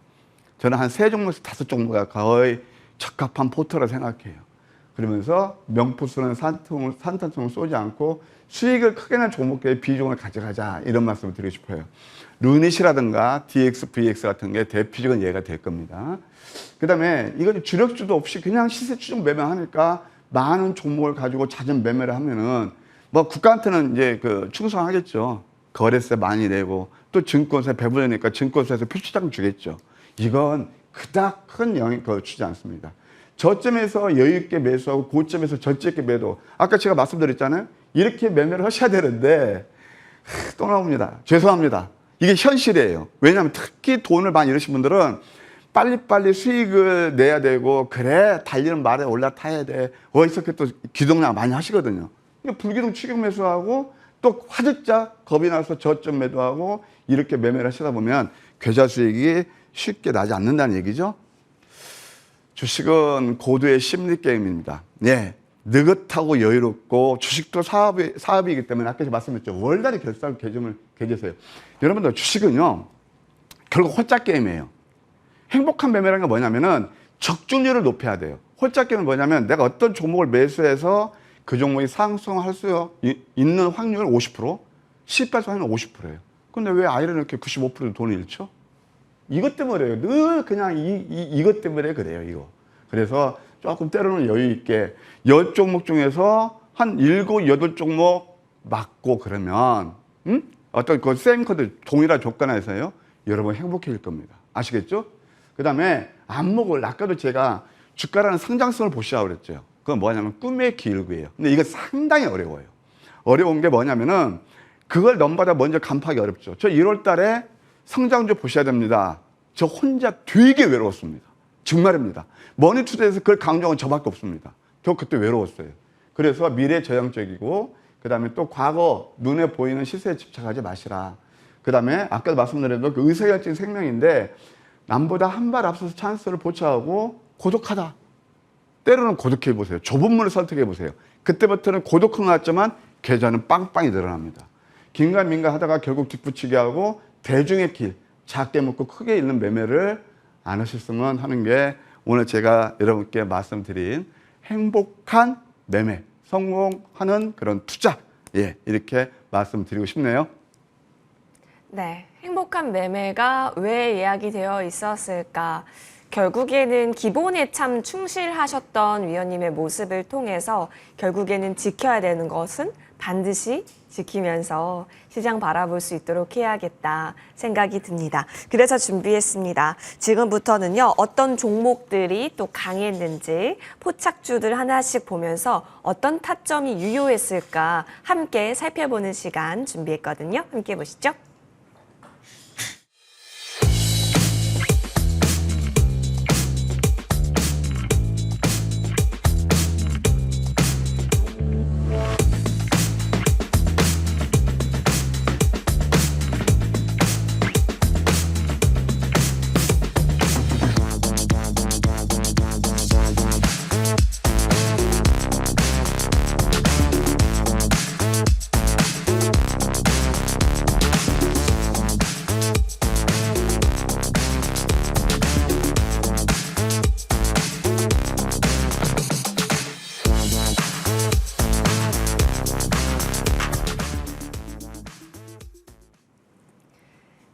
저는 한 3종목에서 5종목가 거의 적합한 포트라 생각해요. 그러면서 명푸스는 산탄총을 쏘지 않고 수익을 크게 낸 종목의 비중을 가져가자 이런 말씀을 드리고 싶어요. 루닛이라든가 DX, VX 같은 게 대표적인 예가 될 겁니다. 그 다음에 이건 주력주도 없이 그냥 시세 추종 매매하니까 많은 종목을 가지고 잦은 매매를 하면은 뭐 국가한테는 이제 그 충성하겠죠. 거래세 많이 내고 또 증권세 배분되니까 증권세에서 표시장 주겠죠. 이건 그닥 큰 영향을 주지 않습니다. 저점에서 여유 있게 매수하고 고점에서 저점 있게 매도. 아까 제가 말씀드렸잖아요. 이렇게 매매를 하셔야 되는데 또 나옵니다. 죄송합니다. 이게 현실이에요. 왜냐하면 특히 돈을 많이 잃으신 분들은 빨리빨리 수익을 내야 되고 그래 달리는 말에 올라타야 돼. 어디서 또 기동량 많이 하시거든요. 불기둥 추격 매수하고 또 화들짝 겁이 나서 저점 매도하고 이렇게 매매를 하시다 보면 계좌 수익이 쉽게 나지 않는다는 얘기죠. 주식은 고도의 심리 게임입니다. 네, 느긋하고 여유롭고 주식도 사업이기 때문에 아까 말씀드렸죠. 월달이 결산 개점을 개재세요. 여러분들 주식은요 결국 홀짝 게임이에요. 행복한 매매라는 게 뭐냐면은 적중률을 높여야 돼요. 홀짝 게임은 뭐냐면 내가 어떤 종목을 매수해서 그 종목이 상승할 수 있는 확률 50%, 실패할 확률 50%예요. 근데 왜 아이런 이렇게 95% 돈을 잃죠? 이것 때문에 그래요. 늘 그냥 이것 때문에 그래요, 이거. 그래서 조금 때로는 여유 있게 10종목 중에서 한 7, 8종목 맞고 그러면, 어떤 그 세임 코드 동일한 조건에서요, 여러분 행복해질 겁니다. 아시겠죠? 그 다음에 안목을, 아까도 제가 주가라는 성장성을 보시라고 그랬죠. 그건 뭐냐면 꿈의 기울기예요. 근데 이거 상당히 어려워요. 어려운 게 뭐냐면은 그걸 넘보다 먼저 간파하기 어렵죠. 저 1월 달에 성장주 보셔야 됩니다. 저 혼자 되게 외로웠습니다. 정말입니다. 머니투데이에서 그걸 강조한 저밖에 없습니다. 저 그때 외로웠어요. 그래서 미래저형적이고 그 다음에 또 과거 눈에 보이는 시세에 집착하지 마시라. 그 다음에 아까도 말씀드렸던 그 의사결정 생명인데 남보다 한 발 앞서서 찬스를 포착하고 고독하다. 때로는 고독해 보세요. 좁은 문을 선택해 보세요. 그때부터는 고독한 것 같지만 계좌는 빵빵히 늘어납니다. 긴가민가 하다가 결국 뒷부치게 하고 대중의 길, 작게 먹고 크게 잃는 매매를 안 하셨으면 하는 게 오늘 제가 여러분께 말씀드린 행복한 매매, 성공하는 그런 투자, 예, 이렇게 말씀드리고 싶네요. 네, 행복한 매매가 왜 예약이 되어 있었을까? 결국에는 기본에 참 충실하셨던 위원님의 모습을 통해서 결국에는 지켜야 되는 것은 반드시 지키면서 시장 바라볼 수 있도록 해야겠다 생각이 듭니다. 그래서 준비했습니다. 지금부터는요, 어떤 종목들이 또 강했는지 포착주들 하나씩 보면서 어떤 타점이 유효했을까 함께 살펴보는 시간 준비했거든요. 함께 보시죠.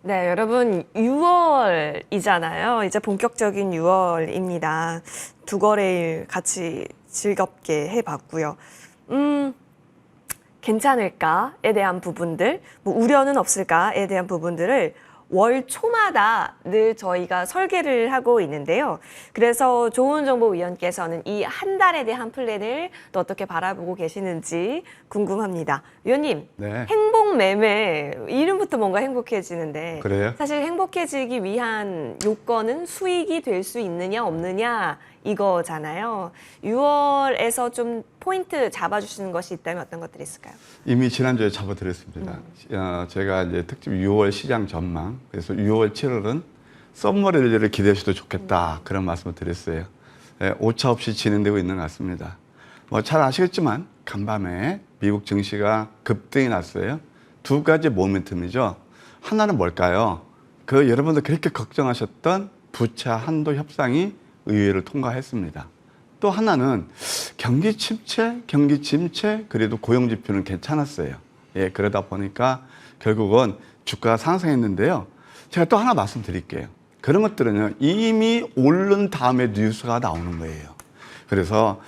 네, 여러분 6월이잖아요. 이제 본격적인 6월입니다. 두 거래일 같이 즐겁게 해봤고요. 괜찮을까에 대한 부분들, 뭐 우려는 없을까에 대한 부분들을 월 초마다 늘 저희가 설계를 하고 있는데요. 그래서 조은정보위원께서는 이 한 달에 대한 플랜을 또 어떻게 바라보고 계시는지 궁금합니다. 위원님, 네. 행복 매매 이름부터 뭔가 행복해지는데 그래요? 사실 행복해지기 위한 요건은 수익이 될 수 있느냐 없느냐 이거잖아요. 6월에서 좀 포인트 잡아주시는 것이 있다면 어떤 것들이 있을까요? 이미 지난주에 잡아드렸습니다. 제가 이제 특집 6월 시장 전망, 그래서 6월, 7월은 썸머리를 기대하셔도 좋겠다. 그런 말씀을 드렸어요. 예, 오차 없이 진행되고 있는 것 같습니다. 뭐 잘 아시겠지만 간밤에 미국 증시가 급등이 났어요. 두 가지 모멘텀이죠. 하나는 뭘까요? 그 여러분들 그렇게 걱정하셨던 부채 한도 협상이 의회를 통과했습니다. 또 하나는 경기 침체, 그래도 고용 지표는 괜찮았어요. 예, 그러다 보니까 결국은 주가가 상승했는데요. 제가 또 하나 말씀드릴게요. 그런 것들은요, 이미 오른 다음에 뉴스가 나오는 거예요. 그래서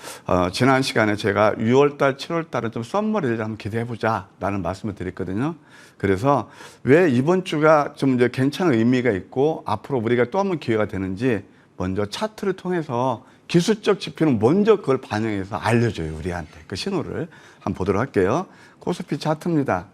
지난 시간에 제가 6월달, 7월달은 좀 썸머리를 한번 기대해보자라는 말씀을 드렸거든요. 그래서 왜 이번 주가 좀 이제 괜찮은 의미가 있고 앞으로 우리가 또 한 번 기회가 되는지 먼저 차트를 통해서 기술적 지표는 먼저 그걸 반영해서 알려줘요, 우리한테. 그 신호를 한번 보도록 할게요. 코스피 차트입니다.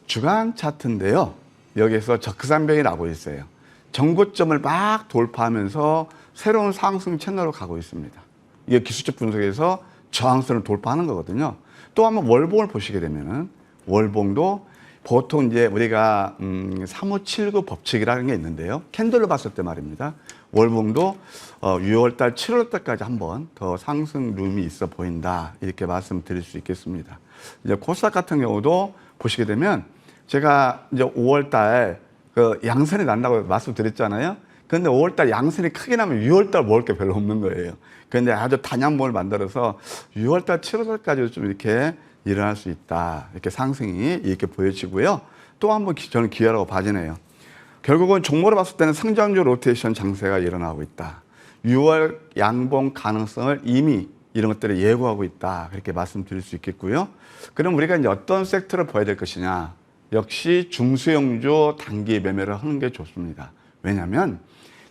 주간 차트인데요. 여기에서 적산병이 나고 있어요. 정고점을 막 돌파하면서 새로운 상승 채널로 가고 있습니다. 이게 기술적 분석에서 저항선을 돌파하는 거거든요. 또 한번 월봉을 보시게 되면은 월봉도 보통 이제 우리가 3579 법칙이라는 게 있는데요. 캔들로 봤을 때 말입니다. 월봉도 6월달, 7월달까지 한번 더 상승 룸이 있어 보인다. 이렇게 말씀드릴 수 있겠습니다. 이제 코스닥 같은 경우도 보시게 되면 제가 이제 5월달 그 양선이 난다고 말씀드렸잖아요. 그런데 5월달 양선이 크게 나면 6월달 먹을 게 별로 없는 거예요. 그런데 아주 단양봉을 만들어서 6월달, 7월달까지 좀 이렇게 일어날 수 있다. 이렇게 상승이 이렇게 보여지고요. 또 한 번 저는 기회라고 봐지네요. 결국은 종목으로 봤을 때는 성장주 로테이션 장세가 일어나고 있다. 6월 양봉 가능성을 이미 이런 것들을 예고하고 있다. 그렇게 말씀드릴 수 있겠고요. 그럼 우리가 이제 어떤 섹터를 봐야 될 것이냐. 역시 중소형주 단기 매매를 하는 게 좋습니다. 왜냐하면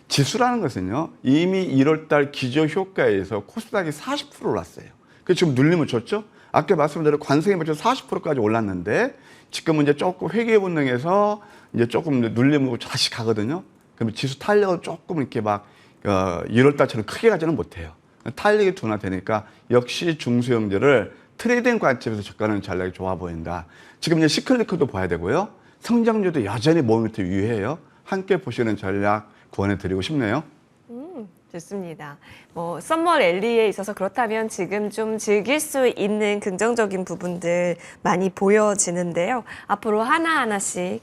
지수라는 것은요. 이미 1월달 기저효과에 의해서 코스닥이 40% 올랐어요. 그래서 지금 눌림을 줬죠. 아까 말씀드린 관성에 맞춰 40%까지 올랐는데 지금은 이제 조금 회귀 본능에서 이제 조금 눌림으로 다시 가거든요. 그러면 지수 탄력을 조금 이렇게 막 1월달처럼 크게 가지는 못해요. 탄력이 둔화되니까 역시 중소형주를 트레이딩 관점에서 접근하는 전략이 좋아 보인다. 지금 이제 시클리크도 봐야 되고요. 성장주도 여전히 모멘트 유효해요. 함께 보시는 전략 구원해 드리고 싶네요. 좋습니다. 뭐 썸머 랠리에 있어서 그렇다면 지금 좀 즐길 수 있는 긍정적인 부분들 많이 보여지는데요. 앞으로 하나하나씩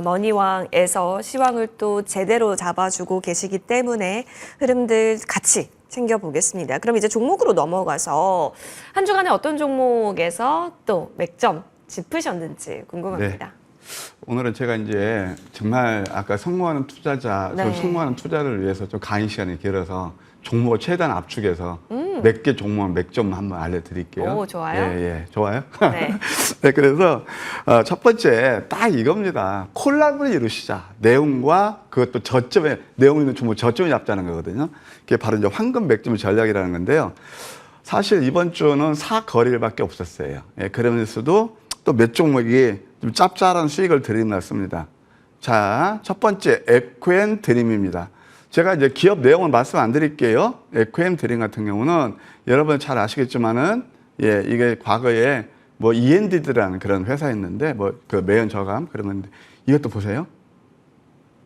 머니왕에서 시황을 또 제대로 잡아주고 계시기 때문에 흐름들 같이 챙겨보겠습니다. 그럼 이제 종목으로 넘어가서 한 주간에 어떤 종목에서 또 맥점 짚으셨는지 궁금합니다. 네. 오늘은 제가 이제 정말 아까 성공하는 투자자, 네. 성공하는 투자를 위해서 좀 강의 시간이 길어서 종목을 최대한 압축해서 몇 개 종목 맥점 한번 알려드릴게요. 오, 좋아요. 예, 좋아요. 네. 네, 그래서 첫 번째 딱 이겁니다. 콜라보를 이루시자. 내용과 그것도 저점에 내용 있는 종목 저점에 잡자는 거거든요. 그게 바로 이제 황금 맥점 전략이라는 건데요. 사실 이번 주는 4거래일밖에 없었어요. 예, 그러면서도 또 몇 종목이 좀 짭짤한 수익을 드리는 것 같습니다. 자, 첫 번째 에코앤 드림입니다. 제가 이제 기업 내용을 말씀 안 드릴게요. 에코앤 드림 같은 경우는 여러분 잘 아시겠지만은 예, 이게 과거에 뭐 END라는 그런 회사였는데 뭐 그 매연 저감 그런 건데 이것도 보세요.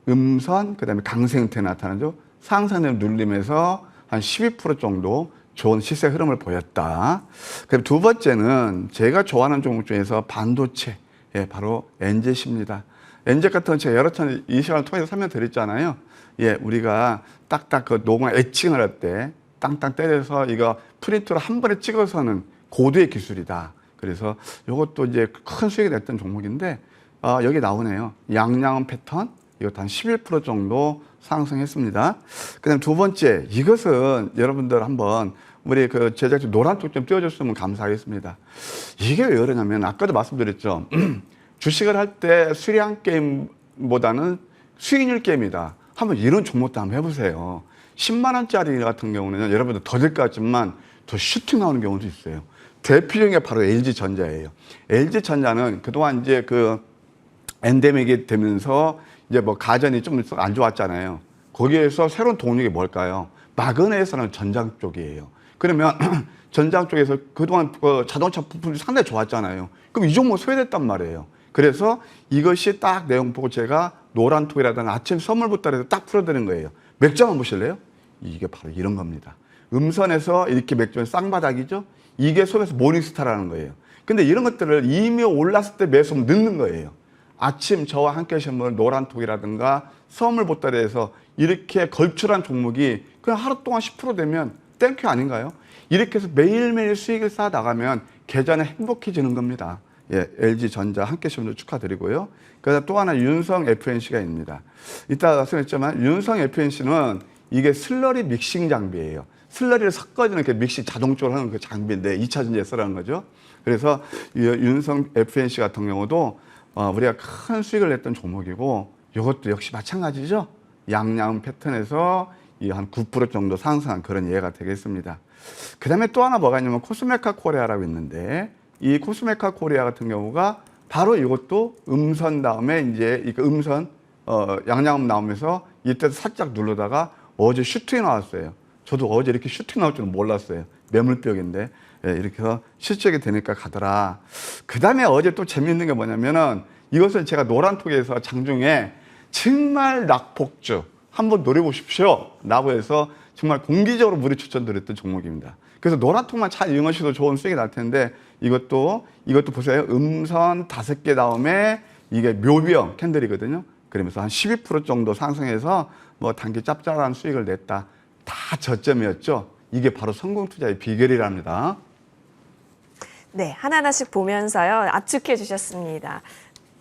음선 그다음에 강세 형태 나타나죠. 상승을 눌림에서 한 12% 정도 좋은 시세 흐름을 보였다. 그럼 두 번째는 제가 좋아하는 종목 중에서 반도체, 예, 바로 엔젯입니다. 엔젯 같은 건 제가 여러 차례 이 시간을 통해서 설명드렸잖아요. 예, 우리가 딱딱 그 노무화 애칭을 할 때 땅땅 때려서 이거 프린트로 한 번에 찍어서는 고도의 기술이다. 그래서 이것도 이제 큰 수익이 냈던 종목인데 여기 나오네요. 양양은 패턴 이것도 한 11% 정도 상승했습니다. 그다음 두 번째 이것은 여러분들 한번 우리 그 제작진 노란 쪽 좀 띄워줬으면 감사하겠습니다. 이게 왜 그러냐면 아까도 말씀드렸죠. 주식을 할 때 수량 게임보다는 수익률 게임이다. 한번 이런 종목도 한번 해보세요. 10만 원짜리 같은 경우는 여러분들 더 될 것 같지만 더 슈팅 나오는 경우도 있어요. 대표적인 게 바로 LG전자예요. LG전자는 그동안 이제 그 엔데믹이 되면서 이제 뭐 가전이 좀 안 좋았잖아요. 거기에서 새로운 동력이 뭘까요? 마그넷이라는 전장 쪽이에요. 그러면 전장 쪽에서 그동안 그 자동차 부품이 상당히 좋았잖아요. 그럼 이 종목 소외됐단 말이에요. 그래서 이것이 딱 내용 보고 제가 노란톡이라든가 아침 선물부터 해서 딱 풀어드리는 거예요. 맥주 한번 보실래요? 이게 바로 이런 겁니다. 음선에서 이렇게 맥주는 쌍바닥이죠? 이게 속에서 모닝스타라는 거예요. 근데 이런 것들을 이미 올랐을 때 매수하면 늦는 거예요. 아침 저와 함께 하신 분 노란톡이라든가 선물보따리에서 이렇게 걸출한 종목이 그냥 하루 동안 10% 되면 땡큐 아닌가요? 이렇게 해서 매일매일 수익을 쌓아 나가면 계좌는 행복해지는 겁니다. 예, LG전자 함께 하신 분들 축하드리고요. 그다음 또 하나 윤성 FNC가 있습니다. 이따 말씀했지만 윤성 FNC는 이게 슬러리 믹싱 장비예요. 슬러리를 섞어주는 이렇게 믹싱 자동적으로 하는 그 장비인데 2차 전지에 쓰라는 거죠. 그래서 이 윤성 FNC 같은 경우도 우리가 큰 수익을 냈던 종목이고 이것도 역시 마찬가지죠. 양양 패턴에서 이 한 9% 정도 상승한 그런 예가 되겠습니다. 그 다음에 또 하나 뭐가 있냐면 코스메카 코리아라고 있는데 이 코스메카 코리아 같은 경우가 바로 이것도 음선 다음에 이제 이 음선 양양음 나오면서 이때 살짝 누르다가 어제 슈팅이 나왔어요. 저도 어제 이렇게 슈팅 나올 줄은 몰랐어요. 매물벽인데 예, 이렇게 해서 실적이 되니까 가더라. 그 다음에 어제 또 재미있는 게 뭐냐면은 이것을 제가 노란톡에서 장중에 정말 낙폭주 한번 노려보십시오 라고 해서 정말 공개적으로 무료 추천드렸던 종목입니다. 그래서 노란톡만 잘 이용하셔도 좋은 수익이 날 텐데 이것도 보세요. 음선 5개 다음에 이게 묘비형 캔들이거든요. 그러면서 한 12% 정도 상승해서 뭐 단기 짭짤한 수익을 냈다. 다 저점이었죠. 이게 바로 성공 투자의 비결이랍니다. 네, 하나하나씩 보면서요. 압축해 주셨습니다.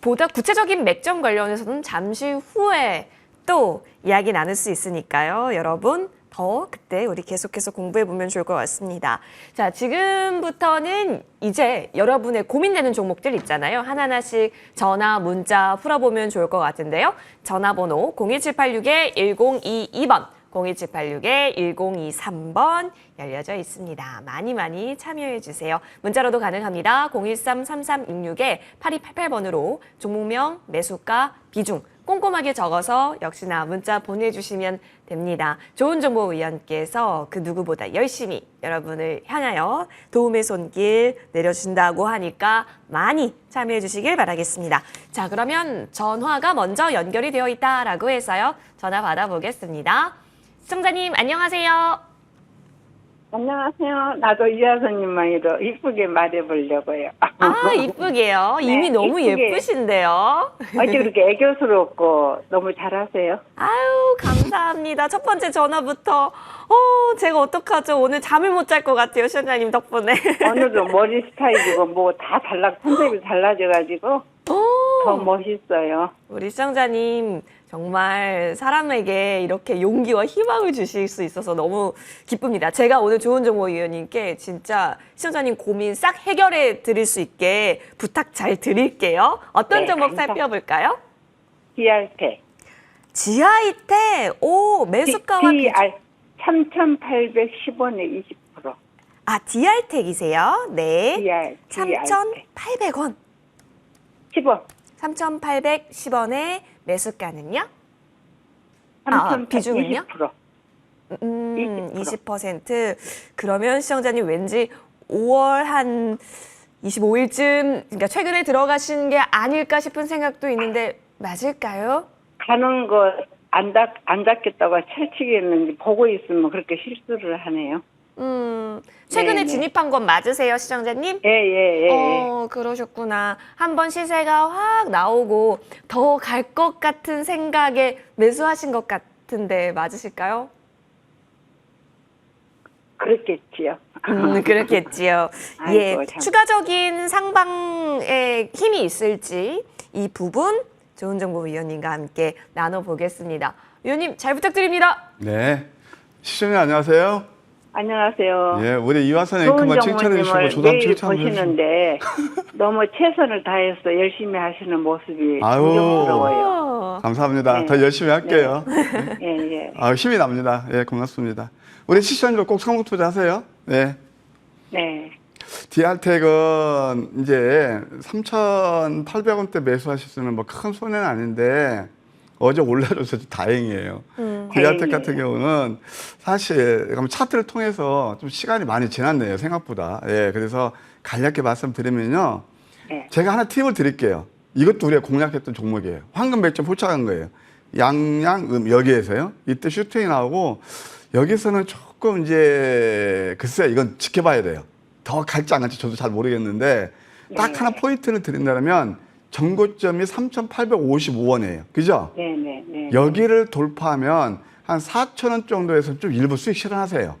보다 구체적인 맥점 관련해서는 잠시 후에 또 이야기 나눌 수 있으니까요. 여러분 더 그때 우리 계속해서 공부해 보면 좋을 것 같습니다. 자, 지금부터는 이제 여러분의 고민되는 종목들 있잖아요. 하나하나씩 전화, 문자 풀어보면 좋을 것 같은데요. 전화번호 01786-1022번, 01786-1023번 열려져 있습니다. 많이 참여해 주세요. 문자로도 가능합니다. 013-3366-8288번으로 종목명, 매수가, 비중 꼼꼼하게 적어서 역시나 문자 보내주시면 됩니다. 좋은 정보위원께서 그 누구보다 열심히 여러분을 향하여 도움의 손길 내려준다고 하니까 많이 참여해 주시길 바라겠습니다. 자, 그러면 전화가 먼저 연결이 되어 있다라고 해서요. 전화 받아보겠습니다. 시청자님 안녕하세요. 안녕하세요. 나도 이하선님만이도 이쁘게 말해보려고요. 아, 이쁘게요. 네, 이미 너무 이쁘게. 예쁘신데요. 어찌 그렇게 애교스럽고 너무 잘하세요? 아유, 감사합니다. 첫 번째 전화부터 제가 어떡하죠? 오늘 잠을 못 잘 것 같아요. 시청자님 덕분에. 오늘도 머리 스타일이고 뭐 다 컨셉이 달라져가지고 더 멋있어요. 우리 시청자님 정말 사람에게 이렇게 용기와 희망을 주실 수 있어서 너무 기쁩니다. 제가 오늘 좋은 정보위원님께 진짜 시청자님 고민 싹 해결해 드릴 수 있게 부탁 잘 드릴게요. 어떤 네, 종목 감사합니다. 살펴볼까요? DRT. 지하이텍, 오, 매수가와 DR 3,810원에 20%. 아, DR텍이세요? 네. DR 3,800원. 10원. 3,810원의 매수가는요? 3,800원. 비중은요? 20%. 20%. 그러면 시청자님 왠지 5월 한 25일쯤, 그러니까 최근에 들어가신 게 아닐까 싶은 생각도 있는데 맞을까요? 가는 거 안 닫겠다고 철칙했는지 보고 있으면 그렇게 실수를 하네요. 최근에 네네. 진입한 건 맞으세요, 시청자님? 예. 그러셨구나. 한번 시세가 확 나오고 더 갈 것 같은 생각에 매수하신 것 같은데 맞으실까요? 그렇겠지요. 그렇겠지요. 아이고, 예, 참. 추가적인 상방에 힘이 있을지 이 부분 좋은 정보 위원님과 함께 나눠보겠습니다. 위원님 잘 부탁드립니다. 네. 시청자 안녕하세요. 안녕하세요. 예, 우리 이화선 좋은 앵커만 칭찬해 주시고 정모님을 저도 한번 매일 칭찬해 주시고. 보시는데 너무 최선을 다해서 열심히 하시는 모습이 아유. 존경스러워요. 감사합니다. 네. 더 열심히 할게요. 예, 예. 아, 힘이 납니다. 예, 고맙습니다. 우리 시청자 꼭 성공 투자하세요. 네. 네. 디알텍은 이제 3,800원대 매수하셨으면 뭐 큰 손해는 아닌데 어제 올라줘서 다행이에요. 디알텍 다행이에요. 같은 경우는 사실 차트를 통해서 좀 시간이 많이 지났네요. 생각보다. 예, 그래서 간략히 말씀드리면요. 네. 제가 하나 팁을 드릴게요. 이것도 우리가 공략했던 종목이에요. 황금 배점 포착한 거예요. 양양 여기에서요. 이때 슈팅이 나오고 여기서는 조금 이제 글쎄 이건 지켜봐야 돼요. 더 갈지 안 갈지 저도 잘 모르겠는데 딱 네. 하나 포인트를 드린다면 전고점이 3,855원이에요. 그죠? 네, 네, 네. 여기를 돌파하면 한 4,000원 정도에서 좀 일부 수익 실현하세요.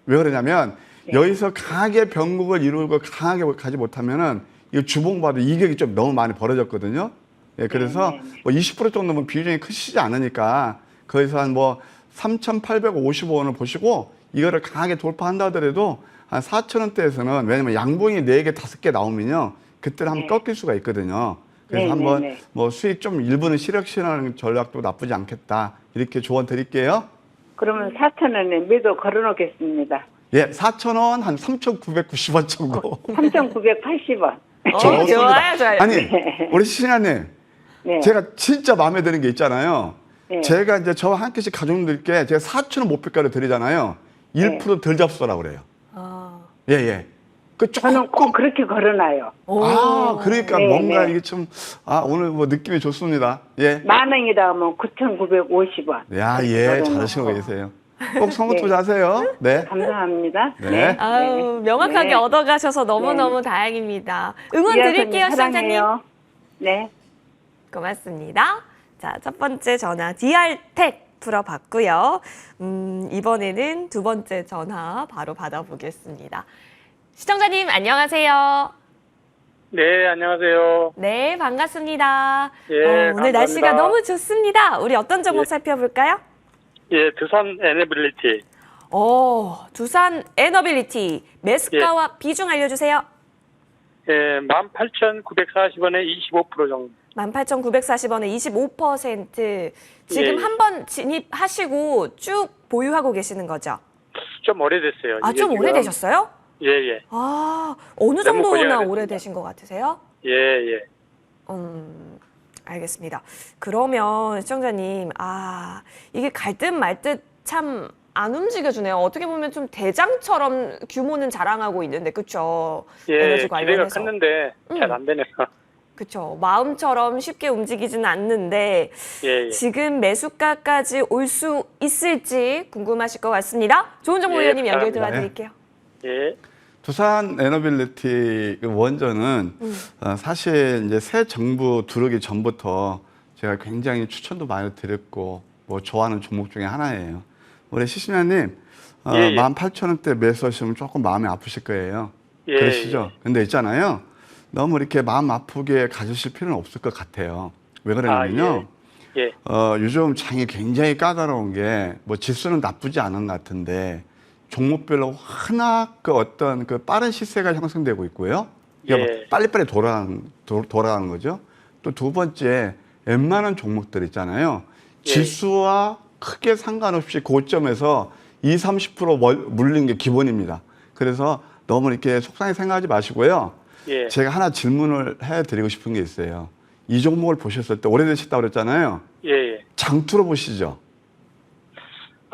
왜 그러냐면 네. 여기서 강하게 변곡을 이루고 강하게 가지 못하면은 이 주봉봐도 이격이 좀 너무 많이 벌어졌거든요. 예, 그래서 네, 네, 네. 뭐 20% 정도면 비중이 크시지 않으니까 거기서 한 뭐 3,855원을 보시고 이거를 강하게 돌파한다 하더라도 한 4,000원대에서는 왜냐면 양봉이 4개, 5개 나오면요. 그때는 한번 네. 꺾일 수가 있거든요. 그래서 네, 한번 네, 네. 뭐 수익 좀 일부는 실현 실현하는 전략도 나쁘지 않겠다. 이렇게 조언 드릴게요. 그러면 4,000원에 매도 걸어놓겠습니다. 예, 4,000원 한 3,990원 정도. 3,980원. 좋아요, 좋아요. 아니, 우리 시신아님, 네. 제가 진짜 마음에 드는 게 있잖아요. 네. 제가 이제 저와 한 개씩 가족들께 제가 4,000원 목표가를 드리잖아요. 1%덜 잡수라 그래요. 아. 예, 예. 그 저는 꼭 그렇게 걸어놔요. 아, 그러니까 네, 뭔가 네. 이게 좀, 오늘 뭐 느낌이 좋습니다. 예. 10,000원이다 하면 9,950원. 야, 예, 잘하시고 계세요. 꼭 성공 네. 투자하세요. 네. 감사합니다. 네. 아유, 명확하게 네. 얻어가셔서 너무너무 다행입니다. 응원 드릴게요, 시청자님. 사랑해요. 네. 고맙습니다. 자, 첫 번째 전화 디알텍 풀어봤고요. 이번에는 두 번째 전화 바로 받아보겠습니다. 시청자님 안녕하세요. 네, 안녕하세요. 네, 반갑습니다. 예, 오늘 감사합니다. 날씨가 너무 좋습니다. 우리 어떤 종목 예. 살펴볼까요? 예, 두산 에너빌리티. 두산 에너빌리티 매수가와 비중 알려주세요. 예, 18,940원에 25% 정도. 18,940원에 25%. 지금 예. 한번 진입하시고 쭉 보유하고 계시는 거죠? 좀 오래됐어요. 아, 이게 좀 지금. 오래되셨어요? 예, 예. 어느 너무 정도나 고생하셨습니다. 오래되신 것 같으세요? 예, 예. 알겠습니다. 그러면 시청자님, 이게 갈 듯 말 듯 참 안 움직여주네요. 어떻게 보면 좀 대장처럼 규모는 자랑하고 있는데, 그쵸? 예, 에너지 기대가 관련해서. 컸는데 잘 안 되네요. 그쵸. 마음처럼 쉽게 움직이지는 않는데, 예, 예. 지금 매수가까지 올 수 있을지 궁금하실 것 같습니다. 좋은 정보 예, 위원님 연결 감사합니다. 도와드릴게요. 예. 두산 에너빌리티 그 원전은 사실 이제 새 정부 들어오기 전부터 제가 굉장히 추천도 많이 드렸고 뭐 좋아하는 종목 중에 하나예요. 우리 시신아님 예, 예. 18,000원대 매수하시면 조금 마음이 아프실 거예요. 예, 그러시죠? 근데 있잖아요. 너무 이렇게 마음 아프게 가지실 필요는 없을 것 같아요. 왜 그러냐면요. 예. 요즘 장이 굉장히 까다로운 게 뭐 지수는 나쁘지 않은 것 같은데 종목별로 하나 그 어떤 그 빠른 시세가 형성되고 있고요. 그러니까 예. 빨리빨리 돌아가는 거죠. 또 두 번째 웬만한 종목들 있잖아요. 예. 지수와 크게 상관없이 고점에서 20-30% 물린 게 기본입니다. 그래서 너무 이렇게 속상하게 생각하지 마시고요. 예. 제가 하나 질문을 해드리고 싶은 게 있어요. 이 종목을 보셨을 때 오래되셨다고 그랬잖아요. 예, 예. 장투로 보시죠.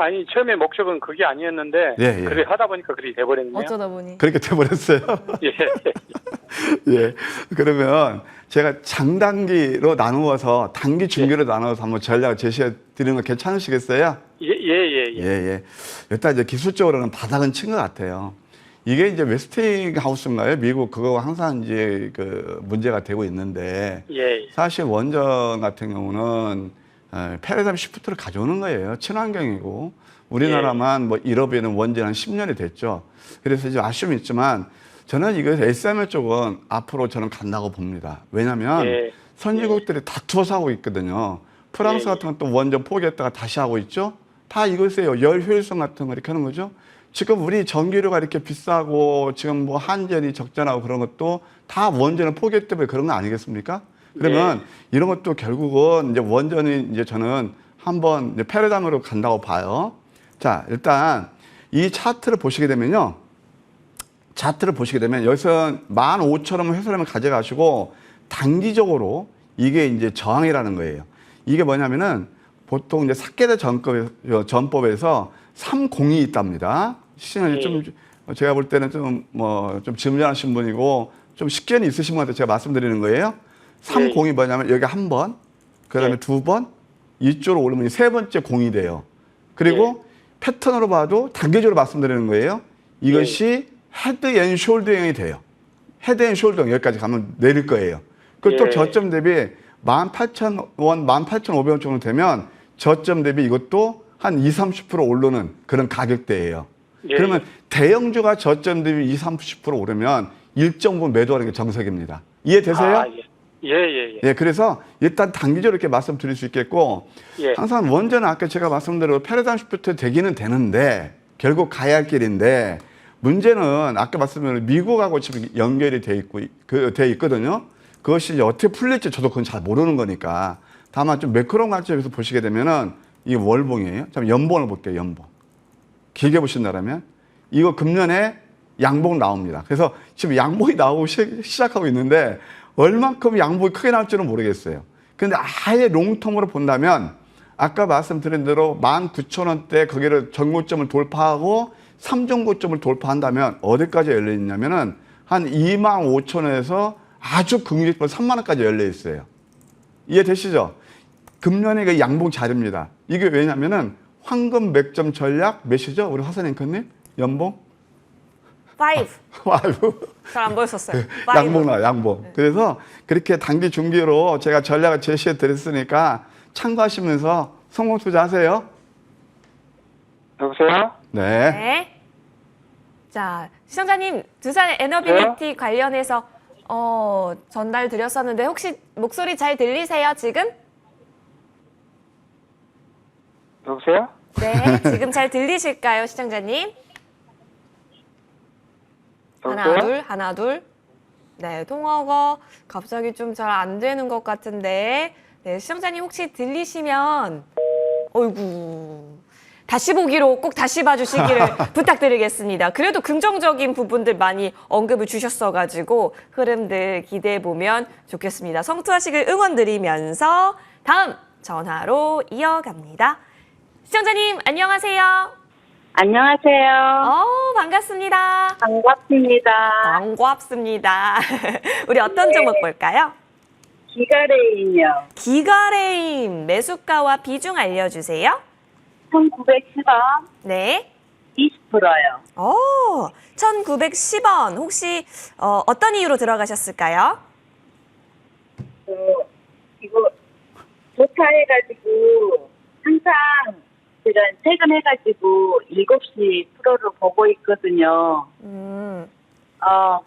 아니, 처음에 목적은 그게 아니었는데 예, 예. 그래 하다 보니까 그렇게 돼버렸네요. 어쩌다 보니. 그렇게 돼버렸어요. 예. 예. 그러면 제가 장단기로 나누어서 단기 중기로 나누어서 한번 전략을 제시해 드리는 거 괜찮으시겠어요? 예, 예, 예, 예. 예, 예. 일단 이제 기술적으로는 바닥은 친 것 같아요. 이게 이제 웨스팅하우스인가요? 미국 그거 항상 이제 그 문제가 되고 있는데 예. 사실 원전 같은 경우는 패러다임 시프트를 가져오는 거예요. 친환경이고 우리나라만 뭐 유럽에는 원전 한 10년이 됐죠. 그래서 이제 아쉬움이 있지만 저는 이거 SML 쪽은 앞으로 저는 간다고 봅니다. 왜냐하면 예. 선진국들이 다투어서 하고 있거든요. 프랑스 예. 같은 건 또 원전 포기했다가 다시 하고 있죠. 다 이것이에요. 열 효율성 같은 거 이렇게 하는 거죠. 지금 우리 전기료가 이렇게 비싸고 지금 뭐 한전이 적자나고 그런 것도 다 원전의 포기 때문에 그런 거 아니겠습니까? 그러면 이런 것도 결국은 이제 원전이 이제 저는 한번 이제 패러다임으로 간다고 봐요. 자, 일단 이 차트를 보시게 되면요. 차트를 보시게 되면 여기서 15,000원 회사라면 가져가시고 단기적으로 이게 이제 저항이라는 거예요. 이게 뭐냐면은 보통 이제 사케대 전법에서 3공이 있답니다. 시즌이 좀 제가 볼 때는 좀 좀 질문하신 분이고 좀 식견이 있으신 분한테 제가 말씀드리는 거예요. 3공이 뭐냐면 여기 한 번, 그다음에 두 번, 이쪽으로 오르면 세 번째 공이 돼요. 그리고 패턴으로 봐도 단계적으로 말씀드리는 거예요. 이것이 헤드 앤 숄더형이 돼요. 헤드 앤 숄더 여기까지 가면 내릴 거예요. 그리고 또 저점 대비 18,000원, 18,500원 정도 되면 저점 대비 이것도 한 20-30% 오르는 그런 가격대예요. 그러면 대형주가 저점 대비 20-30% 오르면 일정 부분 매도하는 게 정석입니다. 이해되세요? 예, 그래서 일단 단기적으로 이렇게 말씀드릴 수 있겠고 항상 원전은 아까 제가 말씀드린 패러다임 시프트 되기는 되는데 결국 가야 할 길인데 문제는 아까 말씀드린 미국하고 지금 연결이 돼 있거든요. 그것이 이제 어떻게 풀릴지 저도 그건 잘 모르는 거니까 다만 좀 매크로 관점에서 보시게 되면은 이게 월봉이에요. 잠깐 연봉을 볼게요. 연봉. 길게 보신다면 이거 금년에 양봉 나옵니다. 그래서 지금 양봉이 나오고 시작하고 있는데 얼만큼 양봉이 크게 나올지는 모르겠어요. 근데 아예 롱텀으로 본다면 아까 말씀드린 대로 19,000원대 거기를 전고점을 돌파하고 3종고점을 돌파한다면 어디까지 열려 있냐면은 한 25,000원에서 아주 긍정적으로 3만 원까지 열려 있어요. 이해되시죠? 금년에 그 양봉 자리입니다. 이게 왜냐면은 황금 맥점 전략 몇이죠? 우리 화선 앵커님? 연봉? 5. 잘 안 보였었어요. 양봉 나와, 양봉. 그래서 그렇게 단기 중기로 제가 전략을 제시해 드렸으니까 참고하시면서 성공 투자하세요. 여보세요? 네. 자, 시청자님 두산 에너비리티 관련해서 전달 드렸었는데 혹시 목소리 잘 들리세요, 지금? 여보세요? 네, 지금 잘 들리실까요, 시청자님? 하나, 둘. 네, 통화가 갑자기 좀 잘 안 되는 것 같은데. 네, 시청자님 혹시 들리시면, 어이구. 다시 보기로 꼭 다시 봐주시기를 부탁드리겠습니다. 그래도 긍정적인 부분들 많이 언급을 주셨어가지고 흐름들 기대해보면 좋겠습니다. 성투하시길 응원드리면서 다음 전화로 이어갑니다. 시청자님 안녕하세요. 안녕하세요. 반갑습니다. 반갑습니다. 반갑습니다. 우리 어떤 종목 볼까요? 기가레인이요. 기가레인 매수가와 비중 알려주세요. 1910원 네. 20%요. 1910원. 혹시 어떤 이유로 들어가셨을까요? 이거 좋다 해가지고 항상 제가 퇴근해가지고 7시 프로를 보고 있거든요.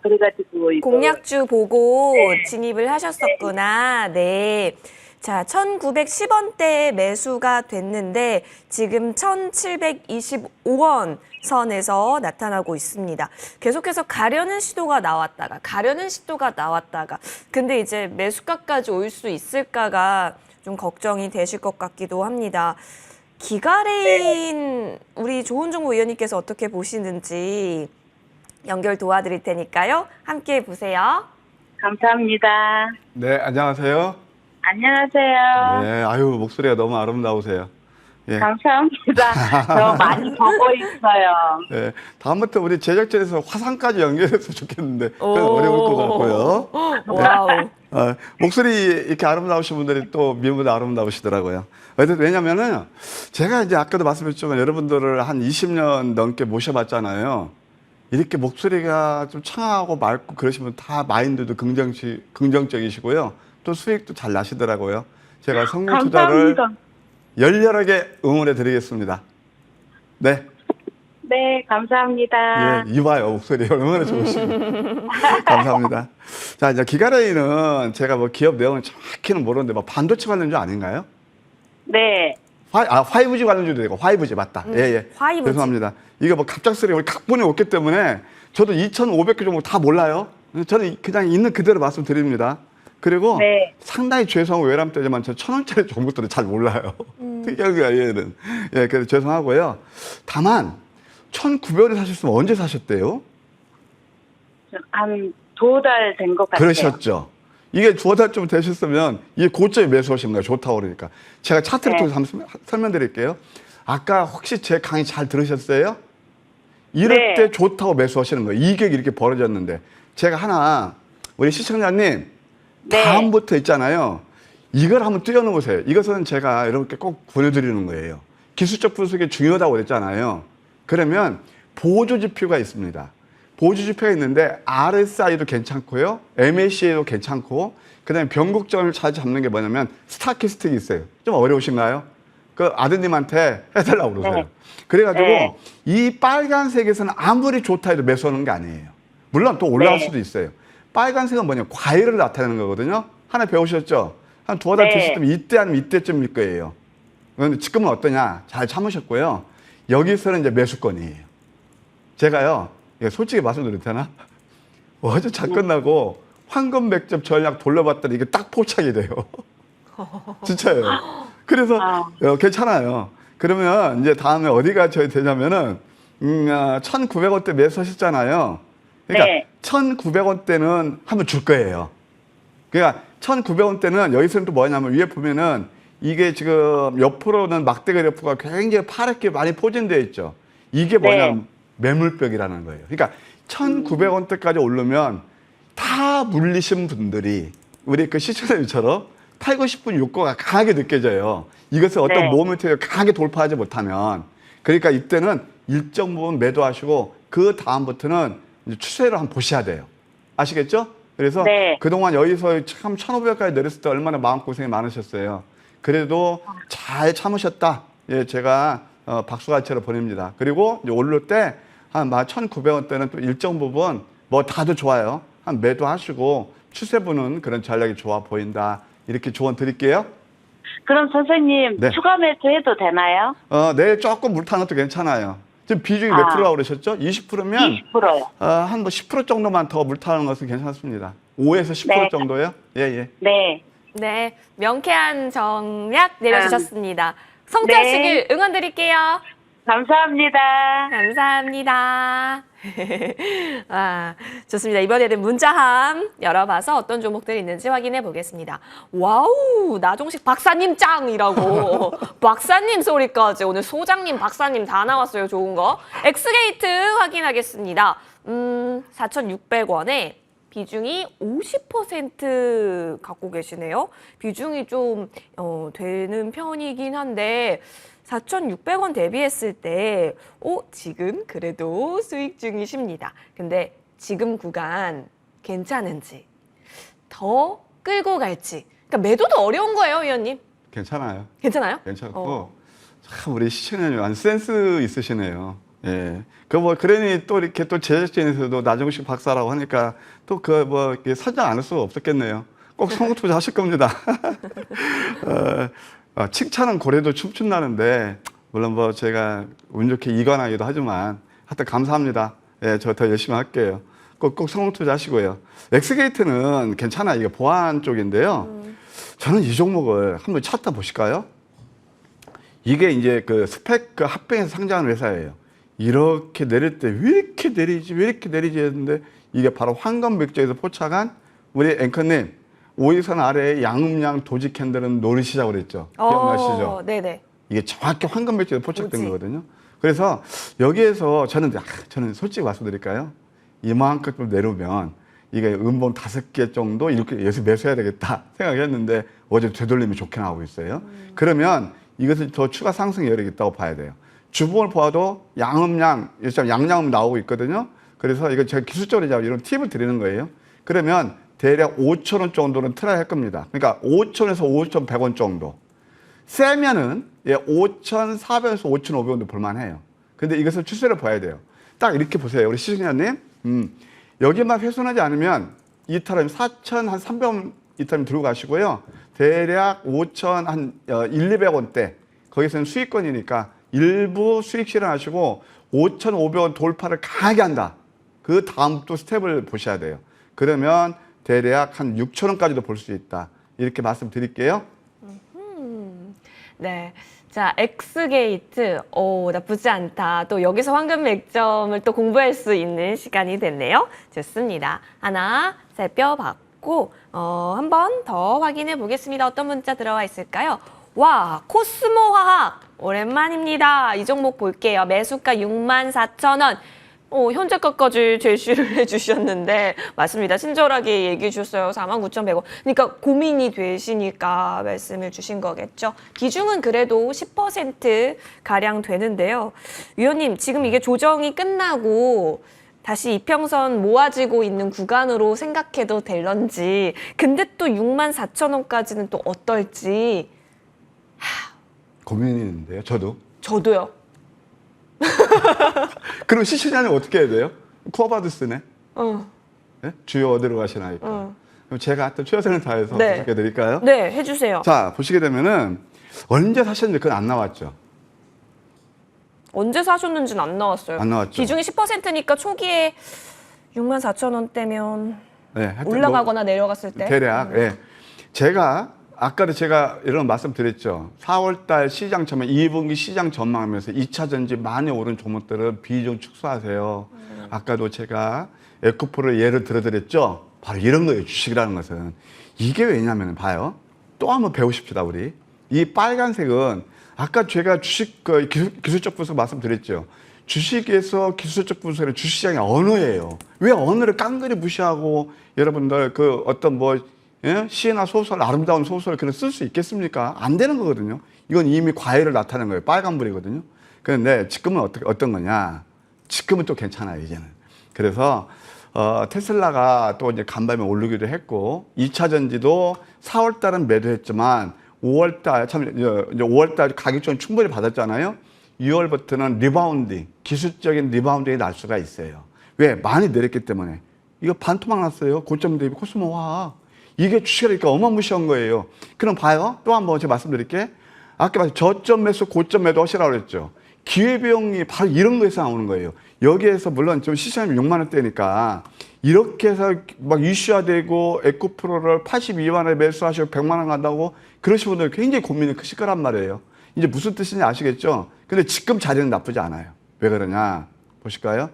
그래가지고 이거 공략주 보고 진입을 하셨었구나. 네. 자, 1910원대에 매수가 됐는데 지금 1725원 선에서 나타나고 있습니다. 계속해서 가려는 시도가 나왔다가 근데 이제 매수가까지 올 수 있을까가 좀 걱정이 되실 것 같기도 합니다. 기가레인 우리 조은종 의원님께서 어떻게 보시는지 연결 도와드릴 테니까요. 함께 보세요. 감사합니다. 네, 안녕하세요. 안녕하세요. 네, 아유, 목소리가 너무 아름다우세요. 예. 감사합니다. 저 많이 보고 있어요. 네, 다음부터 우리 제작진에서 화상까지 연결했으면 좋겠는데 어려울 것 같고요. 와우. 목소리 이렇게 아름다우신 분들이 또 미모도 아름다우시더라고요. 왜냐면은 제가 이제 아까도 말씀드렸지만 여러분들을 한 20년 넘게 모셔봤잖아요. 이렇게 목소리가 좀 청아하고 맑고 그러시면 다 마인드도 긍정적이시고요. 또 수익도 잘 나시더라고요. 제가 성공 투자를 열렬하게 응원해 드리겠습니다. 네. 네, 감사합니다. 예, 이봐요. 목소리 얼마나 좋으시고. 감사합니다. 자, 이제 기가레인은 제가 뭐 기업 내용을 정확히는 모르는데 뭐 반도체 관련주 아닌가요? 네. 5G 관련주도 되고, 5G 맞다. 예. 5G. 죄송합니다. 이게 뭐 갑작스레 우리 각본이 없기 때문에 저도 2,500개 종목 다 몰라요. 저는 그냥 있는 그대로 말씀드립니다. 그리고 네. 상당히 죄송하고 외람되지만 저 1,000원짜리 종목들은 잘 몰라요. 특이하게 얘는. 예, 그래서 죄송하고요. 다만 1,900원에 사셨으면 언제 사셨대요? 한 2달 된 것 같아요. 그러셨죠. 이게 2달쯤 되셨으면 이게 고점에 매수하신 거예요. 좋다고 그러니까. 제가 차트를 네. 통해서 한번 설명드릴게요. 아까 혹시 제 강의 잘 들으셨어요? 이럴 네. 때 좋다고 매수하시는 거예요. 이격이 이렇게 벌어졌는데. 제가 하나, 우리 시청자님, 네. 다음부터 있잖아요. 이걸 한번 띄워놓으세요. 이것은 제가 여러분께 꼭 보여드리는 거예요. 기술적 분석이 중요하다고 그랬잖아요. 그러면 보조지표가 있습니다. 보조지표가 있는데 RSI도 괜찮고요. MACA도 괜찮고, 그 다음에 변곡점을 잘 잡는 게 뭐냐면 스타키스틱이 있어요. 좀 어려우신가요? 그 아드님한테 해달라고 그러세요. 네. 그래가지고 네. 이 빨간색에서는 아무리 좋다 해도 매수하는 게 아니에요. 물론 또 올라갈 네. 수도 있어요. 빨간색은 뭐냐, 과일을 나타내는 거거든요. 하나 배우셨죠? 한 2달 네. 되실 때면 이때 아니면 이때쯤일 거예요. 그런데 지금은 어떠냐? 잘 참으셨고요. 여기서는 이제 매수권이에요. 제가요, 이거 솔직히 말씀드려도 되나? 어제 장 끝나고 황금 백점 전략 돌려봤더니 이게 딱 포착이 돼요. 진짜예요. 그래서 괜찮아요. 그러면 이제 다음에 어디가 저희 되냐면은 1,900원대 매수하셨잖아요. 그러니까 네. 1,900원대는 한번 줄 거예요. 그러니까 1,900원대는 여기서는 또 뭐냐면 위에 보면은 이게 지금 옆으로는 막대 그래프가 굉장히 파랗게 많이 포진되어 있죠. 이게 뭐냐면 매물벽이라는 거예요. 그러니까 1,900원대까지 오르면 다 물리신 분들이 우리 그 시청자님처럼 팔고 싶은 욕구가 강하게 느껴져요. 이것을 어떤 네. 모멘트를 강하게 돌파하지 못하면. 그러니까 이때는 일정 부분 매도하시고 그 다음부터는 이제 추세를 한번 보셔야 돼요. 아시겠죠? 그래서 네. 그동안 여기서 참 1,500까지 내렸을 때 얼마나 마음고생이 많으셨어요. 그래도 잘 참으셨다. 예, 제가 박수갈채로 보냅니다. 그리고 이제 오를 때 한 1,900원대는 또 일정 부분 뭐 다도 좋아요. 한 매도하시고 추세 보는 그런 전략이 좋아 보인다. 이렇게 조언 드릴게요. 그럼 선생님 네. 추가 매수해도 되나요? 내일 조금 물 타는 것도 괜찮아요. 지금 비중이 몇 프로라고 그러셨죠? 20%면 20%요. 한 뭐 10% 정도만 더 물 타는 것은 괜찮습니다. 5에서 10% 네. 정도요? 예, 예. 네. 네, 명쾌한 전략 내려주셨습니다. 성취하시길 응원드릴게요. 감사합니다. 감사합니다. 아, 좋습니다. 이번에는 문자함 열어봐서 어떤 종목들이 있는지 확인해 보겠습니다. 와우, 나종식 박사님 짱이라고. 박사님 소리까지. 오늘 소장님, 박사님 다 나왔어요. 좋은 거. 엑스게이트 확인하겠습니다. 4,600원에 비중이 50% 갖고 계시네요. 비중이 좀 되는 편이긴 한데 4,600원 대비했을 때 지금 그래도 수익 중이십니다. 근데 지금 구간 괜찮은지 더 끌고 갈지. 그러니까 매도도 어려운 거예요, 위원님. 괜찮아요. 괜찮아요? 괜찮고 참 우리 시청자님 완 센스 있으시네요. 예. 그 뭐 그러니 또 이렇게 또 제작진에서도 나정식 박사라고 하니까 또 그 뭐 선정 안 할 수가 없었겠네요. 꼭 성공 투자하실 겁니다. 칭찬은 고래도 춤춘다는데 물론 뭐 제가 운 좋게 이관하기도 하지만 하여튼 감사합니다. 예, 저 더 열심히 할게요. 꼭 성공 투자하시고요. 엑스게이트는 괜찮아. 이게 보안 쪽인데요. 저는 이 종목을 한번 찾다 보실까요? 이게 이제 그 스펙 그 합병에서 상장하는 회사예요. 이렇게 내릴 때 왜 이렇게 내리지 했는데 이게 바로 황금백조에서 포착한 우리 앵커님 5일선 아래에 양음양 도지 캔들은 노리시자고 그랬죠. 기억나시죠? 네네. 이게 정확히 황금백조에서 포착된 도지. 거거든요. 그래서 여기에서 저는 솔직히 말씀드릴까요? 이만큼 내려오면 이게 음봉 5개 정도 이렇게 여기서 매수해야 되겠다 생각했는데 어제 되돌림이 좋게 나오고 있어요. 그러면 이것은 더 추가 상승 여력이 있다고 봐야 돼요. 주봉을 보아도 양음양, 양양음 나오고 있거든요. 그래서 이거 제가 기술적으로 이런 팁을 드리는 거예요. 그러면 대략 5,000원 정도는 트라이 할 겁니다. 그러니까 5,000원에서 5,100원 정도. 세면은 5,400원에서 5,500원도 볼만해요. 근데 이것을 추세를 봐야 돼요. 딱 이렇게 보세요. 우리 시청자님. 여기만 훼손하지 않으면 이탈하면 4,300원 이탈하면 들고 가시고요. 대략 5,000 한 1,200원대 거기서는 수익권이니까 일부 수익 실현하시고 5,500원 돌파를 강하게 한다. 그 다음 또 스텝을 보셔야 돼요. 그러면 대략 한 6,000원까지도 볼 수 있다. 이렇게 말씀드릴게요. 네. 자, 엑스게이트. 오, 나쁘지 않다. 또 여기서 황금 맥점을 또 공부할 수 있는 시간이 됐네요. 좋습니다. 하나 살펴봤고, 한 번 더 확인해 보겠습니다. 어떤 문자 들어와 있을까요? 와, 코스모 화학. 오랜만입니다. 이 종목 볼게요. 매수가 64,000원. 현재가까지 제시를 해주셨는데 맞습니다. 친절하게 얘기해 주셨어요. 49,100원. 그러니까 고민이 되시니까 말씀을 주신 거겠죠. 비중은 그래도 10%가량 되는데요. 위원님, 지금 이게 조정이 끝나고 다시 이평선 모아지고 있는 구간으로 생각해도 될런지, 근데 또 64,000원까지는 또 어떨지. 고민이 있는데요. 저도요. 그럼 시청자님 어떻게 해야 돼요? 코어바드 쓰네. 어. 네? 주요 어디로 가시나니까. 그럼 제가 또 최선을 다해서 네. 부탁해 드릴까요? 네, 해주세요. 자, 보시게 되면은 언제 사셨는지 그건 안 나왔죠. 언제 사셨는지는 안 나왔어요. 안 나왔죠. 비중이 10%니까 초기에 64,000원대면 네, 하여튼 올라가거나 내려갔을 때. 대략. 예. 아까도 제가 이런 말씀 드렸죠. 4월달 시장 전망, 2분기 시장 전망하면서 2차 전지 많이 오른 종목들은 비중 축소하세요. 아까도 제가 에코프를 예를 들어드렸죠. 바로 이런 거예요. 주식이라는 것은. 이게 왜냐면 봐요. 또 한번 배우십시다, 우리. 이 빨간색은 아까 제가 주식 기술적 분석 말씀드렸죠. 주식에서 기술적 분석은 주시장의 언어예요. 왜 언어를 깡그리 무시하고 여러분들 예? 시나 소설, 아름다운 소설 그냥 쓸 수 있겠습니까? 안 되는 거거든요. 이건 이미 과열을 나타낸 거예요. 빨간불이거든요. 그런데 지금은 어떤 거냐? 지금은 또 괜찮아요, 이제는. 그래서 테슬라가 또 이제 간밤에 오르기도 했고 2차 전지도 4월 달은 매도했지만 5월 달 가격적으로 충분히 받았잖아요. 6월부터는 리바운딩, 기술적인 리바운딩이 날 수가 있어요. 왜? 많이 내렸기 때문에. 이거 반토막 났어요. 고점 대비 코스모 화학. 이게 주식이니까 어마무시한 거예요. 그럼 봐요. 또 한 번 제가 말씀드릴게. 아까 말씀 저점 매수, 고점 매도 하시라고 그랬죠. 기회비용이 바로 이런 거에서 나오는 거예요. 여기에서 물론 좀 시장이 6만 원대니까 이렇게 해서 막 이슈화되고 에코프로를 82만 원에 매수하시고 100만 원 간다고 그러신 분들 굉장히 고민이 크실 거란 말이에요. 이제 무슨 뜻인지 아시겠죠? 근데 지금 자리는 나쁘지 않아요. 왜 그러냐? 보실까요?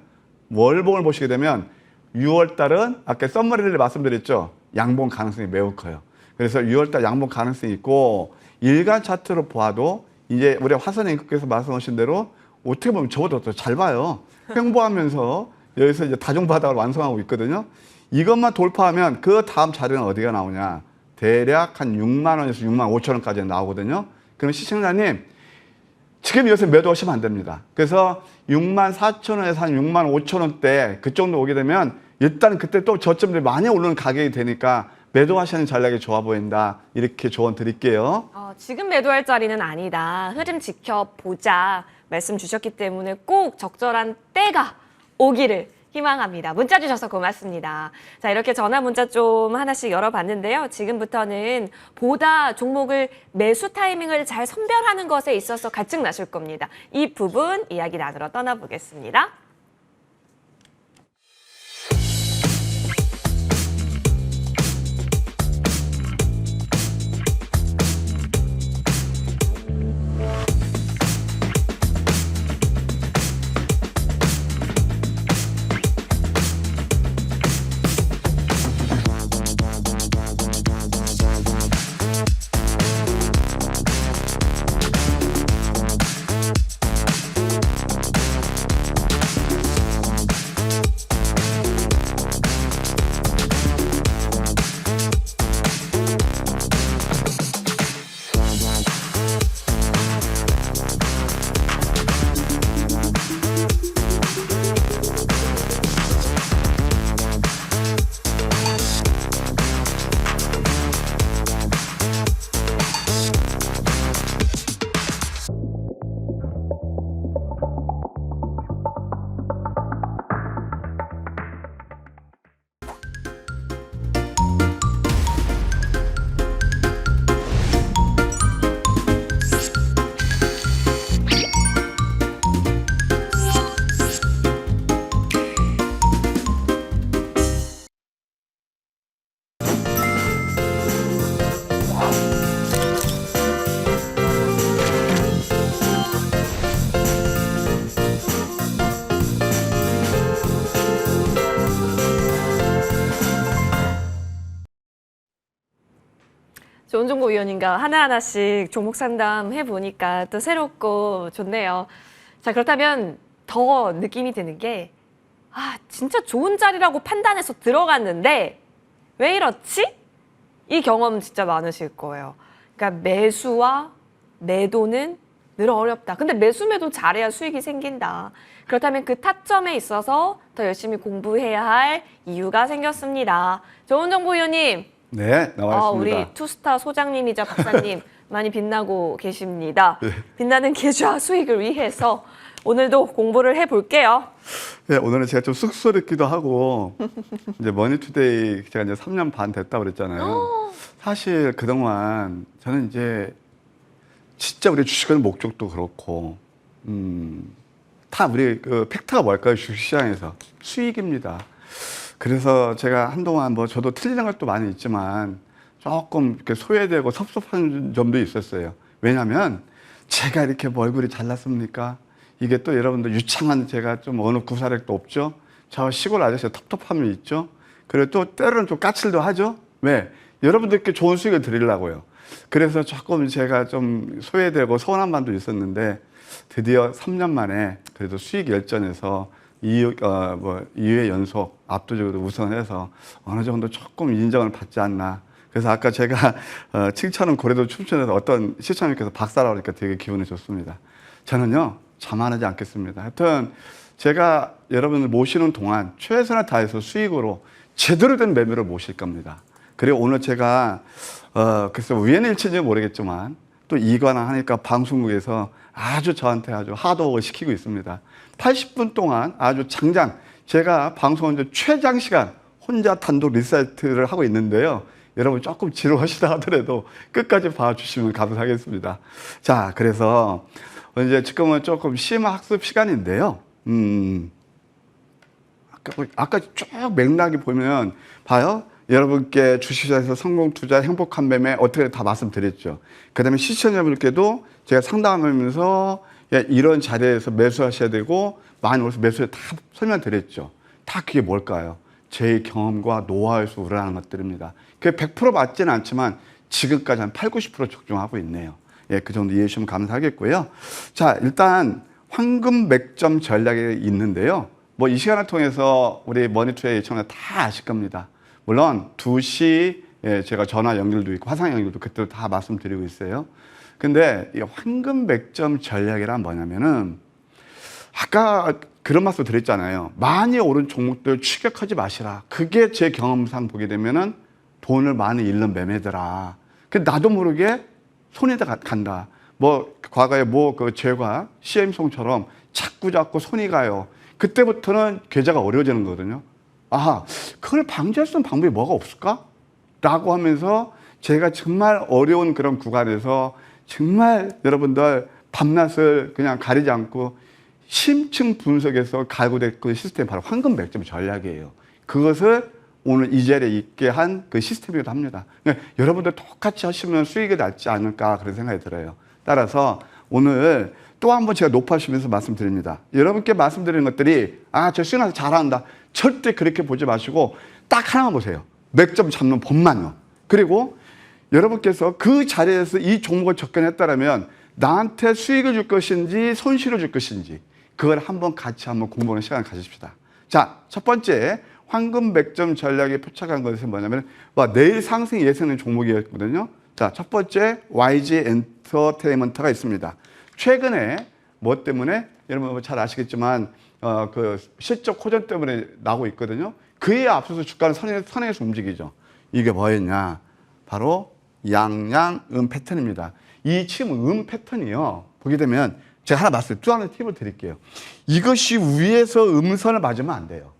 월봉을 보시게 되면 6월 달은 아까 썸머리를 말씀드렸죠. 양봉 가능성이 매우 커요. 그래서 6월 달 양봉 가능성이 있고 일간 차트로 보아도 이제 우리 화선 앵커께서 말씀하신 대로 어떻게 보면 저보다 더 잘 봐요. 횡보하면서 여기서 이제 다중바닥을 완성하고 있거든요. 이것만 돌파하면 그 다음 자리는 어디가 나오냐? 대략 한 6만 원에서 6만 5천 원까지 나오거든요. 그럼 시청자님 지금 여기서 매도하시면 안 됩니다. 그래서 6만 4천 원에서 한 6만 5천 원대 그 정도 오게 되면 일단 그때 또 저점들이 많이 오르는 가격이 되니까 매도하시는 전략이 좋아 보인다. 이렇게 조언 드릴게요. 지금 매도할 자리는 아니다. 흐름 지켜보자 말씀 주셨기 때문에 꼭 적절한 때가 오기를 희망합니다. 문자 주셔서 고맙습니다. 자, 이렇게 전화 문자 좀 하나씩 열어봤는데요. 지금부터는 보다 종목을 매수 타이밍을 잘 선별하는 것에 있어서 갈증 나실 겁니다. 이 부분 이야기 나누러 떠나보겠습니다. 조은정보 위원님과 하나하나씩 종목 상담해 보니까 또 새롭고 좋네요. 자, 그렇다면 더 느낌이 드는 게, 진짜 좋은 자리라고 판단해서 들어갔는데 왜 이렇지? 이 경험 진짜 많으실 거예요. 그러니까 매수와 매도는 늘 어렵다. 근데 매수 매도 잘해야 수익이 생긴다. 그렇다면 그 타점에 있어서 더 열심히 공부해야 할 이유가 생겼습니다. 조은정보 위원님. 네, 나와 있습니다. 우리 투스타 소장님이자 박사님 많이 빛나고 계십니다. 네. 빛나는 계좌 수익을 위해서 오늘도 공부를 해볼게요. 네, 오늘은 제가 좀 쑥스럽기도 하고 이제 머니투데이 제가 이제 3년 반 됐다고 그랬잖아요. 사실 그동안 저는 이제 진짜 우리 주식은 목적도 그렇고 다 우리 그 팩트가 뭘까요? 주식시장에서 수익입니다. 그래서 제가 한동안 뭐 저도 틀리는 것도 많이 있지만 조금 이렇게 소외되고 섭섭한 점도 있었어요. 왜냐하면 제가 이렇게 뭐 얼굴이 잘났습니까? 이게 또 여러분들 유창한 제가 좀 어느 구사력도 없죠. 저 시골 아저씨 텁텁함이 있죠. 그리고 또 때로는 좀 까칠도 하죠. 왜? 여러분들께 좋은 수익을 드리려고요. 그래서 조금 제가 좀 소외되고 서운한 마음도 있었는데 드디어 3년 만에 그래도 수익 열전에서 2회 연속 압도적으로 우선해서 어느 정도 조금 인정을 받지 않나. 그래서 아까 제가 칭찬은 고래도 춤추면서 어떤 시청자님께서 박사라고 하니까 되게 기분이 좋습니다. 저는요, 자만하지 않겠습니다. 하여튼 제가 여러분을 모시는 동안 최선을 다해서 수익으로 제대로 된 매매를 모실 겁니다. 그리고 오늘 제가 글쎄 우연일치인지 모르겠지만 또 이관왕 하니까 방송국에서 아주 저한테 아주 하드워크를 시키고 있습니다. 80분 동안 아주 장장 제가 방송한 지 최장 시간 혼자 단독 리사이트를 하고 있는데요. 여러분 조금 지루하시다 하더라도 끝까지 봐주시면 감사하겠습니다. 자, 그래서 이제 지금은 조금 심화 학습 시간인데요. 아까 쭉 맥락이 보면 봐요. 여러분께 주식시장에서 성공 투자, 행복한 매매 어떻게 다 말씀드렸죠. 그다음에 시청자분들께도 제가 상담하면서 이런 자리에서 매수하셔야 되고 많이 올라서 매수해 다 설명드렸죠. 다 그게 뭘까요? 제 경험과 노하우에서 우러나는 것들입니다. 그게 100% 맞지는 않지만 지금까지 한 8, 90% 적중하고 있네요. 예, 그 정도 이해해 주시면 감사하겠고요. 자, 일단 황금 맥점 전략이 있는데요. 뭐 이 시간을 통해서 우리 머니투데이 시청자 다 아실 겁니다. 물론 2시 제가 전화 연결도 있고 화상 연결도 그때도 다 말씀드리고 있어요. 근데 이 황금 맥점 전략이란 뭐냐면은 아까 그런 말씀 드렸잖아요. 많이 오른 종목들 추격하지 마시라. 그게 제 경험상 보게 되면은 돈을 많이 잃는 매매더라. 근데 나도 모르게 손이 간다. 뭐 과거에 뭐 그 제가 CM송처럼 자꾸 손이 가요. 그때부터는 계좌가 어려워지는 거거든요. 아, 그걸 방지할 수 있는 방법이 뭐가 없을까? 라고 하면서 제가 정말 어려운 그런 구간에서 정말 여러분들 밤낮을 그냥 가리지 않고 심층 분석해서 갈고된 그 시스템이 바로 황금 맥점 전략이에요. 그것을 오늘 이 자리에 있게 한 그 시스템이기도 합니다. 그러니까 여러분들 똑같이 하시면 수익이 낫지 않을까 그런 생각이 들어요. 따라서 오늘 또 한 번 제가 높아지면서 말씀드립니다. 여러분께 말씀드리는 것들이 저 수익나서 잘한다. 절대 그렇게 보지 마시고 딱 하나만 보세요. 맥점 잡는 법만요. 그리고 여러분께서 그 자리에서 이 종목을 접근했다면 나한테 수익을 줄 것인지 손실을 줄 것인지 그걸 한번 같이 한번 공부하는 시간을 가집시다. 자, 첫 번째 황금 맥점 전략에 포착한 것은 뭐냐면 내일 상승 예상된 종목이었거든요. 자, 첫 번째 YG 엔터테인먼트가 있습니다. 최근에 뭐 때문에 여러분 잘 아시겠지만 그 실적 호전 때문에 나오고 있거든요. 그에 앞서서 주가는 선행해서 움직이죠. 이게 뭐였냐? 바로 양양음 패턴입니다. 이 지금 음 패턴이요. 보게 되면 제가 하나 말씀드릴게요. 또 하나 팁을 드릴게요. 이것이 위에서 음선을 맞으면 안 돼요.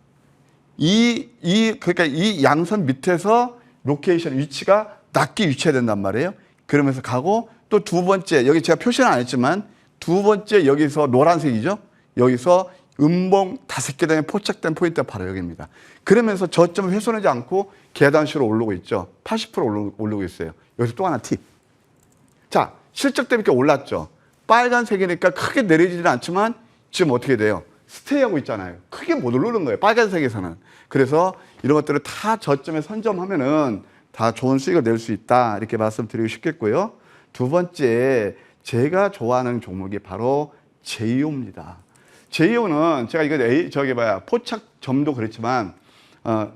그러니까 이 양선 밑에서 로케이션 위치가 낮게 위치해야 된단 말이에요. 그러면서 가고 또 두 번째, 여기 제가 표시는 안 했지만 두 번째 여기서 노란색이죠. 여기서 음봉 5개 등에 포착된 포인트가 바로 여기입니다. 그러면서 저점을 훼손하지 않고 계단식으로 오르고 있죠. 80% 오르고 있어요. 여기서 또 하나 팁. 자, 실적 때문에 이렇게 올랐죠. 빨간색이니까 크게 내리지는 않지만 지금 어떻게 돼요? 스테이하고 있잖아요. 크게 못 오르는 거예요. 빨간색에서는. 그래서 이런 것들을 다 저점에 선점하면은 다 좋은 수익을 낼 수 있다. 이렇게 말씀드리고 싶겠고요. 두 번째, 제가 좋아하는 종목이 바로 제이오입니다. 제이오는 제가 이거 포착점도 그렇지만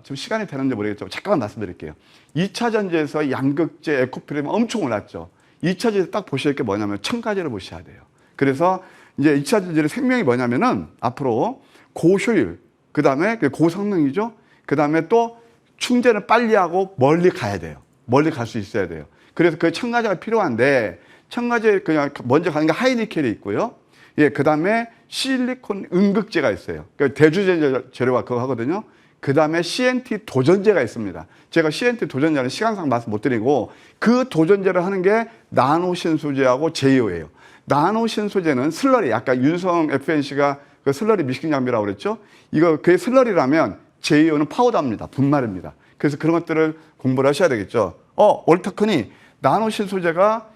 지금 시간이 되는지 모르겠지만 잠깐만 말씀드릴게요. 2차 전지에서 양극재, 에코프리즘 엄청 올랐죠. 2차 전지 딱 보실 게 뭐냐면 천 가지를 보셔야 돼요. 그래서 이제 2차 전지의 생명이 뭐냐면은 앞으로 고효율, 그 다음에 고성능이죠. 그 다음에 또 충전을 빨리 하고 멀리 가야 돼요. 멀리 갈 수 있어야 돼요. 그래서 그 천 가지가 필요한데 천 가지 그냥 먼저 가는 게 하이니켈이 있고요. 예, 그 다음에 실리콘 음극재가 있어요. 그러니까 대주제 재료가 그거 하거든요. 그 다음에 CNT 도전제가 있습니다. 제가 CNT 도전제는 시간상 말씀 못 드리고 그 도전제를 하는 게 나노신소재하고 제이오예요. 나노신소재는 슬러리, 아까 윤성 FNC가 그 슬러리 미식팅 장비라고 그랬죠. 이거 그게 슬러리라면 제이오는 파우더입니다. 분말입니다. 그래서 그런 것들을 공부를 하셔야 되겠죠. 올터크니 나노신소재가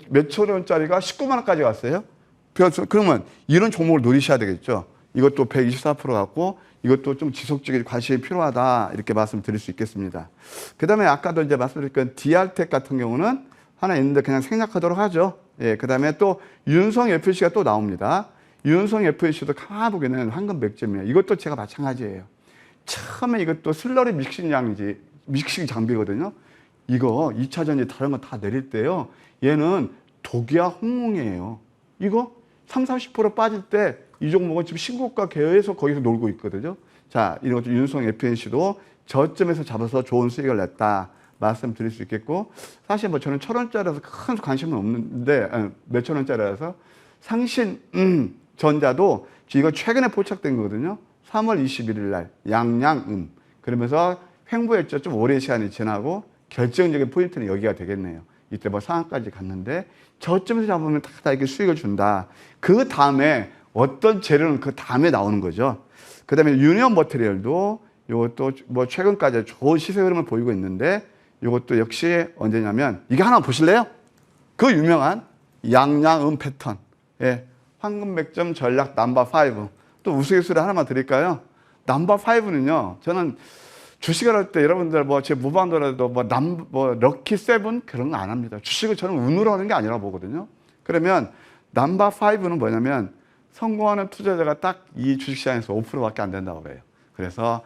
몇천 원짜리가 19만 원까지 갔어요. 그러면 이런 종목을 노리셔야 되겠죠. 이것도 124% 갖고 이것도 좀 지속적인 관심이 필요하다. 이렇게 말씀드릴 수 있겠습니다. 그 다음에 아까도 이제 말씀드렸던 DR텍 같은 경우는 하나 있는데 그냥 생략하도록 하죠. 예, 그 다음에 또 윤성 FC가 또 나옵니다. 윤성 FC도 가만 보기에는 황금 맥점이에요. 이것도 제가 마찬가지예요. 처음에 이것도 슬러리 믹싱 장비거든요. 이거 2차 전지 다른 거 다 내릴 때요. 얘는 독이야 홍몽이에요. 이거 30-40% 빠질 때 이 종목은 지금 신고가 계속 거기서 놀고 있거든요. 자, 이런 것도 윤성 FNC도 저점에서 잡아서 좋은 수익을 냈다. 말씀드릴 수 있겠고, 사실 뭐 저는 1,000원짜리라서 큰 관심은 없는데, 몇천 원짜리라서 상신, 전자도 이거 최근에 포착된 거거든요. 3월 21일 날, 양양음. 그러면서 횡보했죠. 좀 오랜 시간이 지나고, 결정적인 포인트는 여기가 되겠네요. 이때 뭐 상한까지 갔는데, 저점에서 잡으면 다 이렇게 수익을 준다. 그 다음에 어떤 재료는 그 다음에 나오는 거죠. 그 다음에 유니온 머티리얼도 이것도 뭐 최근까지 좋은 시세 흐름을 보이고 있는데 이것도 역시 언제냐면 이게 하나 보실래요? 그 유명한 양양음 패턴. 예. 황금 맥점 전략 넘버 5. 또 우스갯소리 하나만 드릴까요? 넘버 5는요. 저는 주식을 할 때 여러분들 뭐 제 무반도라도 뭐 럭키 7 그런 거 안 합니다. 주식을 저는 운으로 하는 게 아니라 보거든요. 그러면 넘버 5는 뭐냐면 성공하는 투자자가 딱 이 주식시장에서 5%밖에 안 된다고 해요. 그래서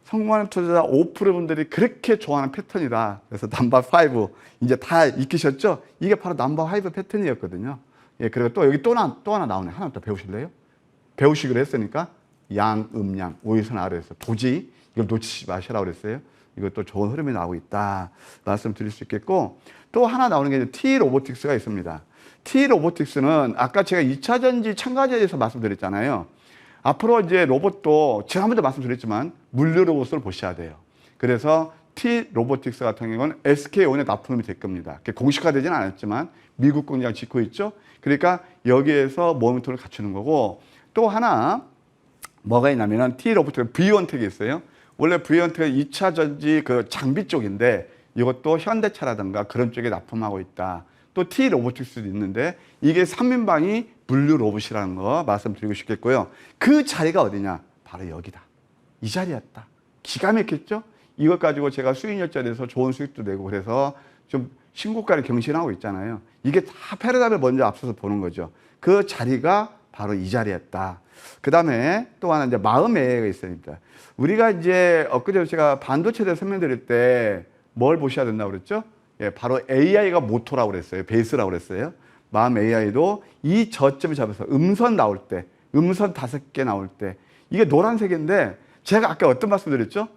성공하는 투자자 5%분들이 그렇게 좋아하는 패턴이다. 그래서 넘버 5 이제 다 익히셨죠? 이게 바로 넘버 5 패턴이었거든요. 예, 그리고 또 여기 또 하나 나오네. 하나 더 배우실래요? 배우시기로 했으니까 양, 음양, 오유선 아래에서 도저히 이걸 놓치지 마시라고 그랬어요. 이것도 좋은 흐름이 나오고 있다. 말씀드릴 수 있겠고, 또 하나 나오는 게 T 로보틱스가 있습니다. T 로보틱스는 아까 제가 2차 전지 첨가제에 대해서 말씀드렸잖아요. 앞으로 이제 로봇도 지난번에도 말씀드렸지만 물류 로봇을 보셔야 돼요. 그래서 T 로보틱스 같은 경우는 SK온에 납품이 될 겁니다. 공식화되지는 않았지만 미국 공장 짓고 있죠. 그러니까 여기에서 모멘텀을 갖추는 거고, 또 하나 뭐가 있냐면은 T 로보틱스 V원텍이 있어요. 원래 V원텍은 2차 전지 그 장비 쪽인데 이것도 현대차라든가 그런 쪽에 납품하고 있다. 또 T 로보틱스도 있는데 이게 3인방이 물류 로봇이라는 거 말씀드리고 싶겠고요. 그 자리가 어디냐? 바로 여기다. 이 자리였다. 기가 막혔죠? 이것 가지고 제가 수익률자리에서 좋은 수익도 내고 그래서 좀 신고가를 경신하고 있잖아요. 이게 다 패러다임을 먼저 앞서서 보는 거죠. 그 자리가 바로 이 자리였다. 그 다음에 또 하나 이제 마음의 AI가 있습니다. 우리가 이제 엊그제 제가 반도체에 대해서 설명드릴 때 뭘 보셔야 된다고 그랬죠? 예, 바로 AI가 모토라고 그랬어요. 베이스라고 그랬어요. 마음 AI도 이 저점을 잡아서 음선 나올 때, 음선 5개 나올 때, 이게 노란색인데 제가 아까 어떤 말씀 드렸죠?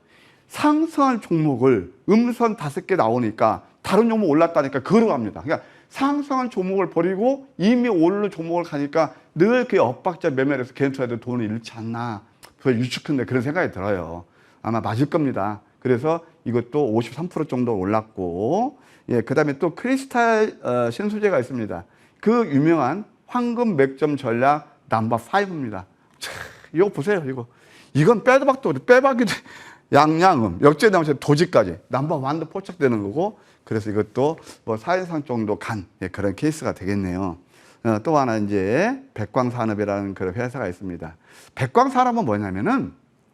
상승할 종목을 음선 5개 나오니까 다른 종목 올랐다니까 그걸로 갑니다. 그러니까 상승한 종목을 버리고 이미 오르는 종목을 가니까 늘 그 엇박자 매매를 해서 개인투자들 돈을 잃지 않나. 그걸 유축한데 그런 생각이 들어요. 아마 맞을 겁니다. 그래서 이것도 53% 정도 올랐고, 예, 그 다음에 또 크리스탈 신소재가 있습니다. 그 유명한 황금 맥점 전략 넘버 5입니다. 이거 보세요, 이거. 이건 빼도 박도 빼박이 양양음, 역제나무처럼 도지까지 넘버 1도 포착되는 거고, 그래서 이것도 뭐 4인상 정도 간, 예, 그런 케이스가 되겠네요. 또 하나 이제 백광산업이라는 그런 회사가 있습니다. 백광산업은 뭐냐면은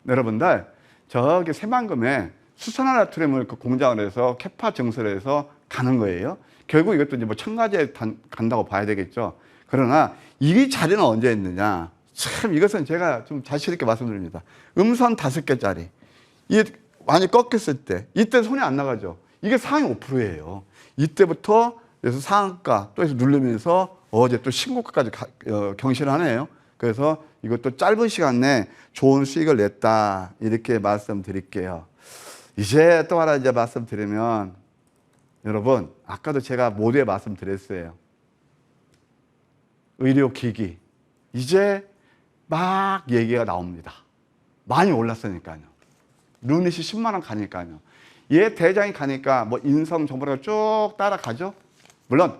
여러분들 저기 새만금에 수산화나트륨을 그 공장을 해서 캐파 증설을 해서 가는 거예요. 결국 이것도 이제 뭐 첨가제에 간다고 봐야 되겠죠. 그러나 이 자리는 언제 있느냐? 참 이것은 제가 좀 자신 있게 말씀드립니다. 음선 5개짜리 이게 많이 꺾였을 때 이때 손이 안 나가죠. 이게 상위 5%예요. 이때부터 그래서 상한가 또 해서 누르면서 어제 또 신고가까지 경신을 하네요. 그래서 이것도 짧은 시간 내에 좋은 수익을 냈다 이렇게 말씀드릴게요. 이제 또 하나 이제 말씀드리면 여러분 아까도 제가 모두에 말씀드렸어요. 의료기기 이제 막 얘기가 나옵니다. 많이 올랐으니까요. 루닛이 10만 원 가니까요. 얘 대장이 가니까 뭐 인성 정보가 쭉 따라가죠. 물론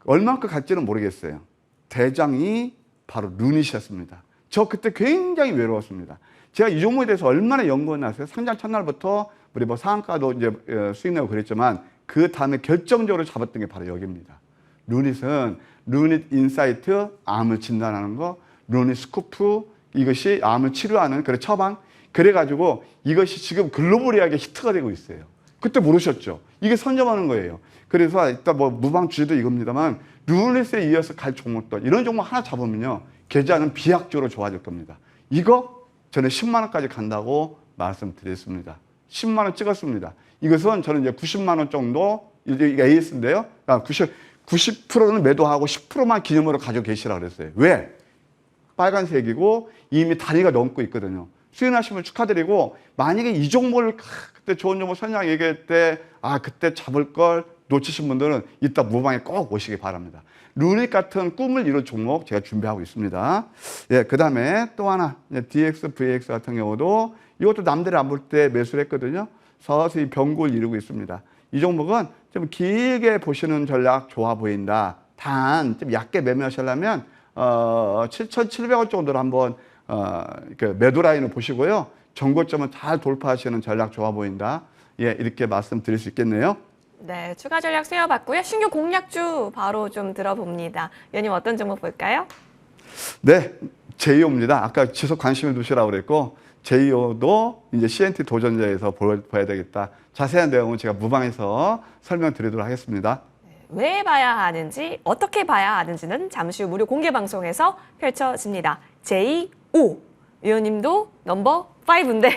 얼마큼 갈지는 모르겠어요. 대장이 바로 루닛이었습니다. 저 그때 굉장히 외로웠습니다. 제가 이 종목에 대해서 얼마나 연구해 놨어요. 상장 첫날부터 우리 뭐 상한가도 이제 수익 내고 그랬지만 그 다음에 결정적으로 잡았던 게 바로 여기입니다. 루닛은 루닛 인사이트, 암을 진단하는 거, 루닛 스코프, 이것이 암을 치료하는 그런 처방. 그래가지고 이것이 지금 글로벌하게 히트가 되고 있어요. 그때 모르셨죠? 이게 선점하는 거예요. 그래서 일단 뭐 무방 주제도 이겁니다만 루닛에 이어서 갈 종목들 이런 종목 하나 잡으면요 계좌는 비약적으로 좋아질 겁니다. 이거 저는 10만 원까지 간다고 말씀드렸습니다. 10만 원 찍었습니다. 이것은 저는 이제 90만 원 정도 이게 AS인데요. 90%는 매도하고 10%만 기념으로 가지고 계시라고 그랬어요. 왜? 빨간색이고 이미 단위가 넘고 있거든요. 수익나신 분 축하드리고 만약에 이 종목을 그때 좋은 종목 선양 얘기할 때 그때 잡을 걸 놓치신 분들은 이따 무방에 꼭 오시기 바랍니다. 루닛 같은 꿈을 이룬 종목 제가 준비하고 있습니다. 예, 그 다음에 또 하나 DX, VX 같은 경우도 이것도 남들이 안 볼 때 매수를 했거든요. 서서히 병고를 이루고 있습니다. 이 종목은 좀 길게 보시는 전략 좋아 보인다. 단 좀 얕게 매매하시려면 7,700원 정도로 한번 매도 라인을 보시고요. 정고점은 잘 돌파하시는 전략 좋아 보인다. 예, 이렇게 말씀드릴 수 있겠네요. 네, 추가 전략 세워봤고요. 신규 공략주 바로 좀 들어봅니다. 위원님 어떤 종목 볼까요? 네, 제이오입니다. 아까 지속 관심을 두시라고 그랬고 제이오도 이제 CNT 도전자에서 봐야 되겠다. 자세한 내용은 제가 무방에서 설명드리도록 하겠습니다. 왜 봐야 하는지, 어떻게 봐야 하는지는 잠시 후 무료 공개 방송에서 펼쳐집니다. J5 위원님도 넘버 5인데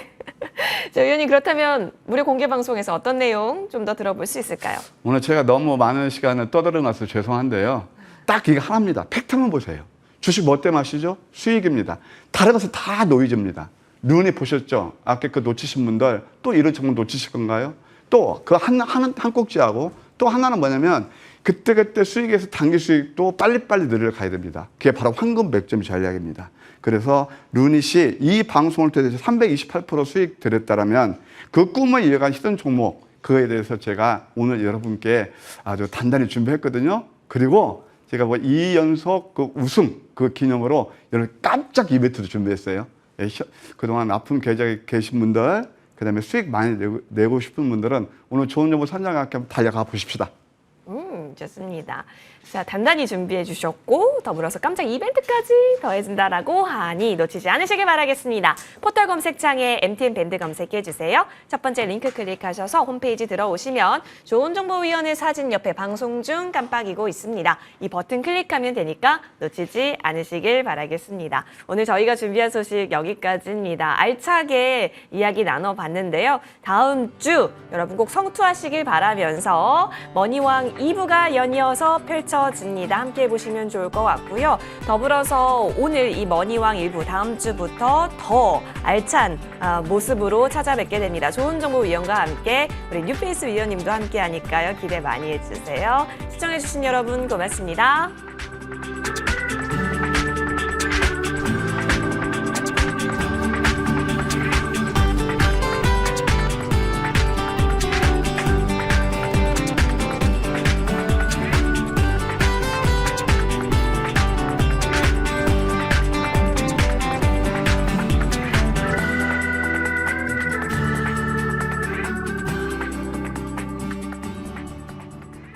자, 위원님 그렇다면 무료 공개 방송에서 어떤 내용 좀 더 들어볼 수 있을까요? 오늘 제가 너무 많은 시간을 떠들어놔서 죄송한데요. 딱 이게 하나입니다. 팩트만 보세요. 주식 뭐 때문에 하시죠? 수익입니다. 다른 것은 다 노이즈입니다. 루닛 보셨죠? 아까 그 놓치신 분들 또 이런 종목 놓치실 건가요? 또 그 한 꼭지하고 또 하나는 뭐냐면 그때그때 수익에서 단기 수익도 빨리빨리 늘려가야 됩니다. 그게 바로 황금 100점 전략입니다. 그래서 루닛이 이 방송을 통해서 328% 수익 드렸다면 그 꿈을 이어간 히든 종목 그거에 대해서 제가 오늘 여러분께 아주 단단히 준비했거든요. 그리고 제가 뭐 2연속 그 우승 그 기념으로 여러분 깜짝 이벤트도 준비했어요. 그동안 아픈 계좌에 계신 분들 그다음에 수익 많이 내고 싶은 분들은 오늘 좋은 정보 선정과 함께 달려가 보십시다. 좋습니다. 자, 단단히 준비해 주셨고 더불어서 깜짝 이벤트까지 더해진다라고 하니 놓치지 않으시길 바라겠습니다. 포털 검색창에 MTN 밴드 검색해 주세요. 첫 번째 링크 클릭하셔서 홈페이지 들어오시면 좋은 정보위원회 사진 옆에 방송 중 깜빡이고 있습니다. 이 버튼 클릭하면 되니까 놓치지 않으시길 바라겠습니다. 오늘 저희가 준비한 소식 여기까지입니다. 알차게 이야기 나눠봤는데요. 다음 주 여러분 꼭 성투하시길 바라면서 머니왕 2부가 연이어서 펼쳐집니다. 함께 해보시면 좋을 것 같고요. 더불어서 오늘 이 머니왕 1부 다음 주부터 더 알찬 모습으로 찾아뵙게 됩니다. 좋은 정보 위원과 함께 우리 뉴페이스 위원님도 함께 하니까요. 기대 많이 해주세요. 시청해주신 여러분 고맙습니다.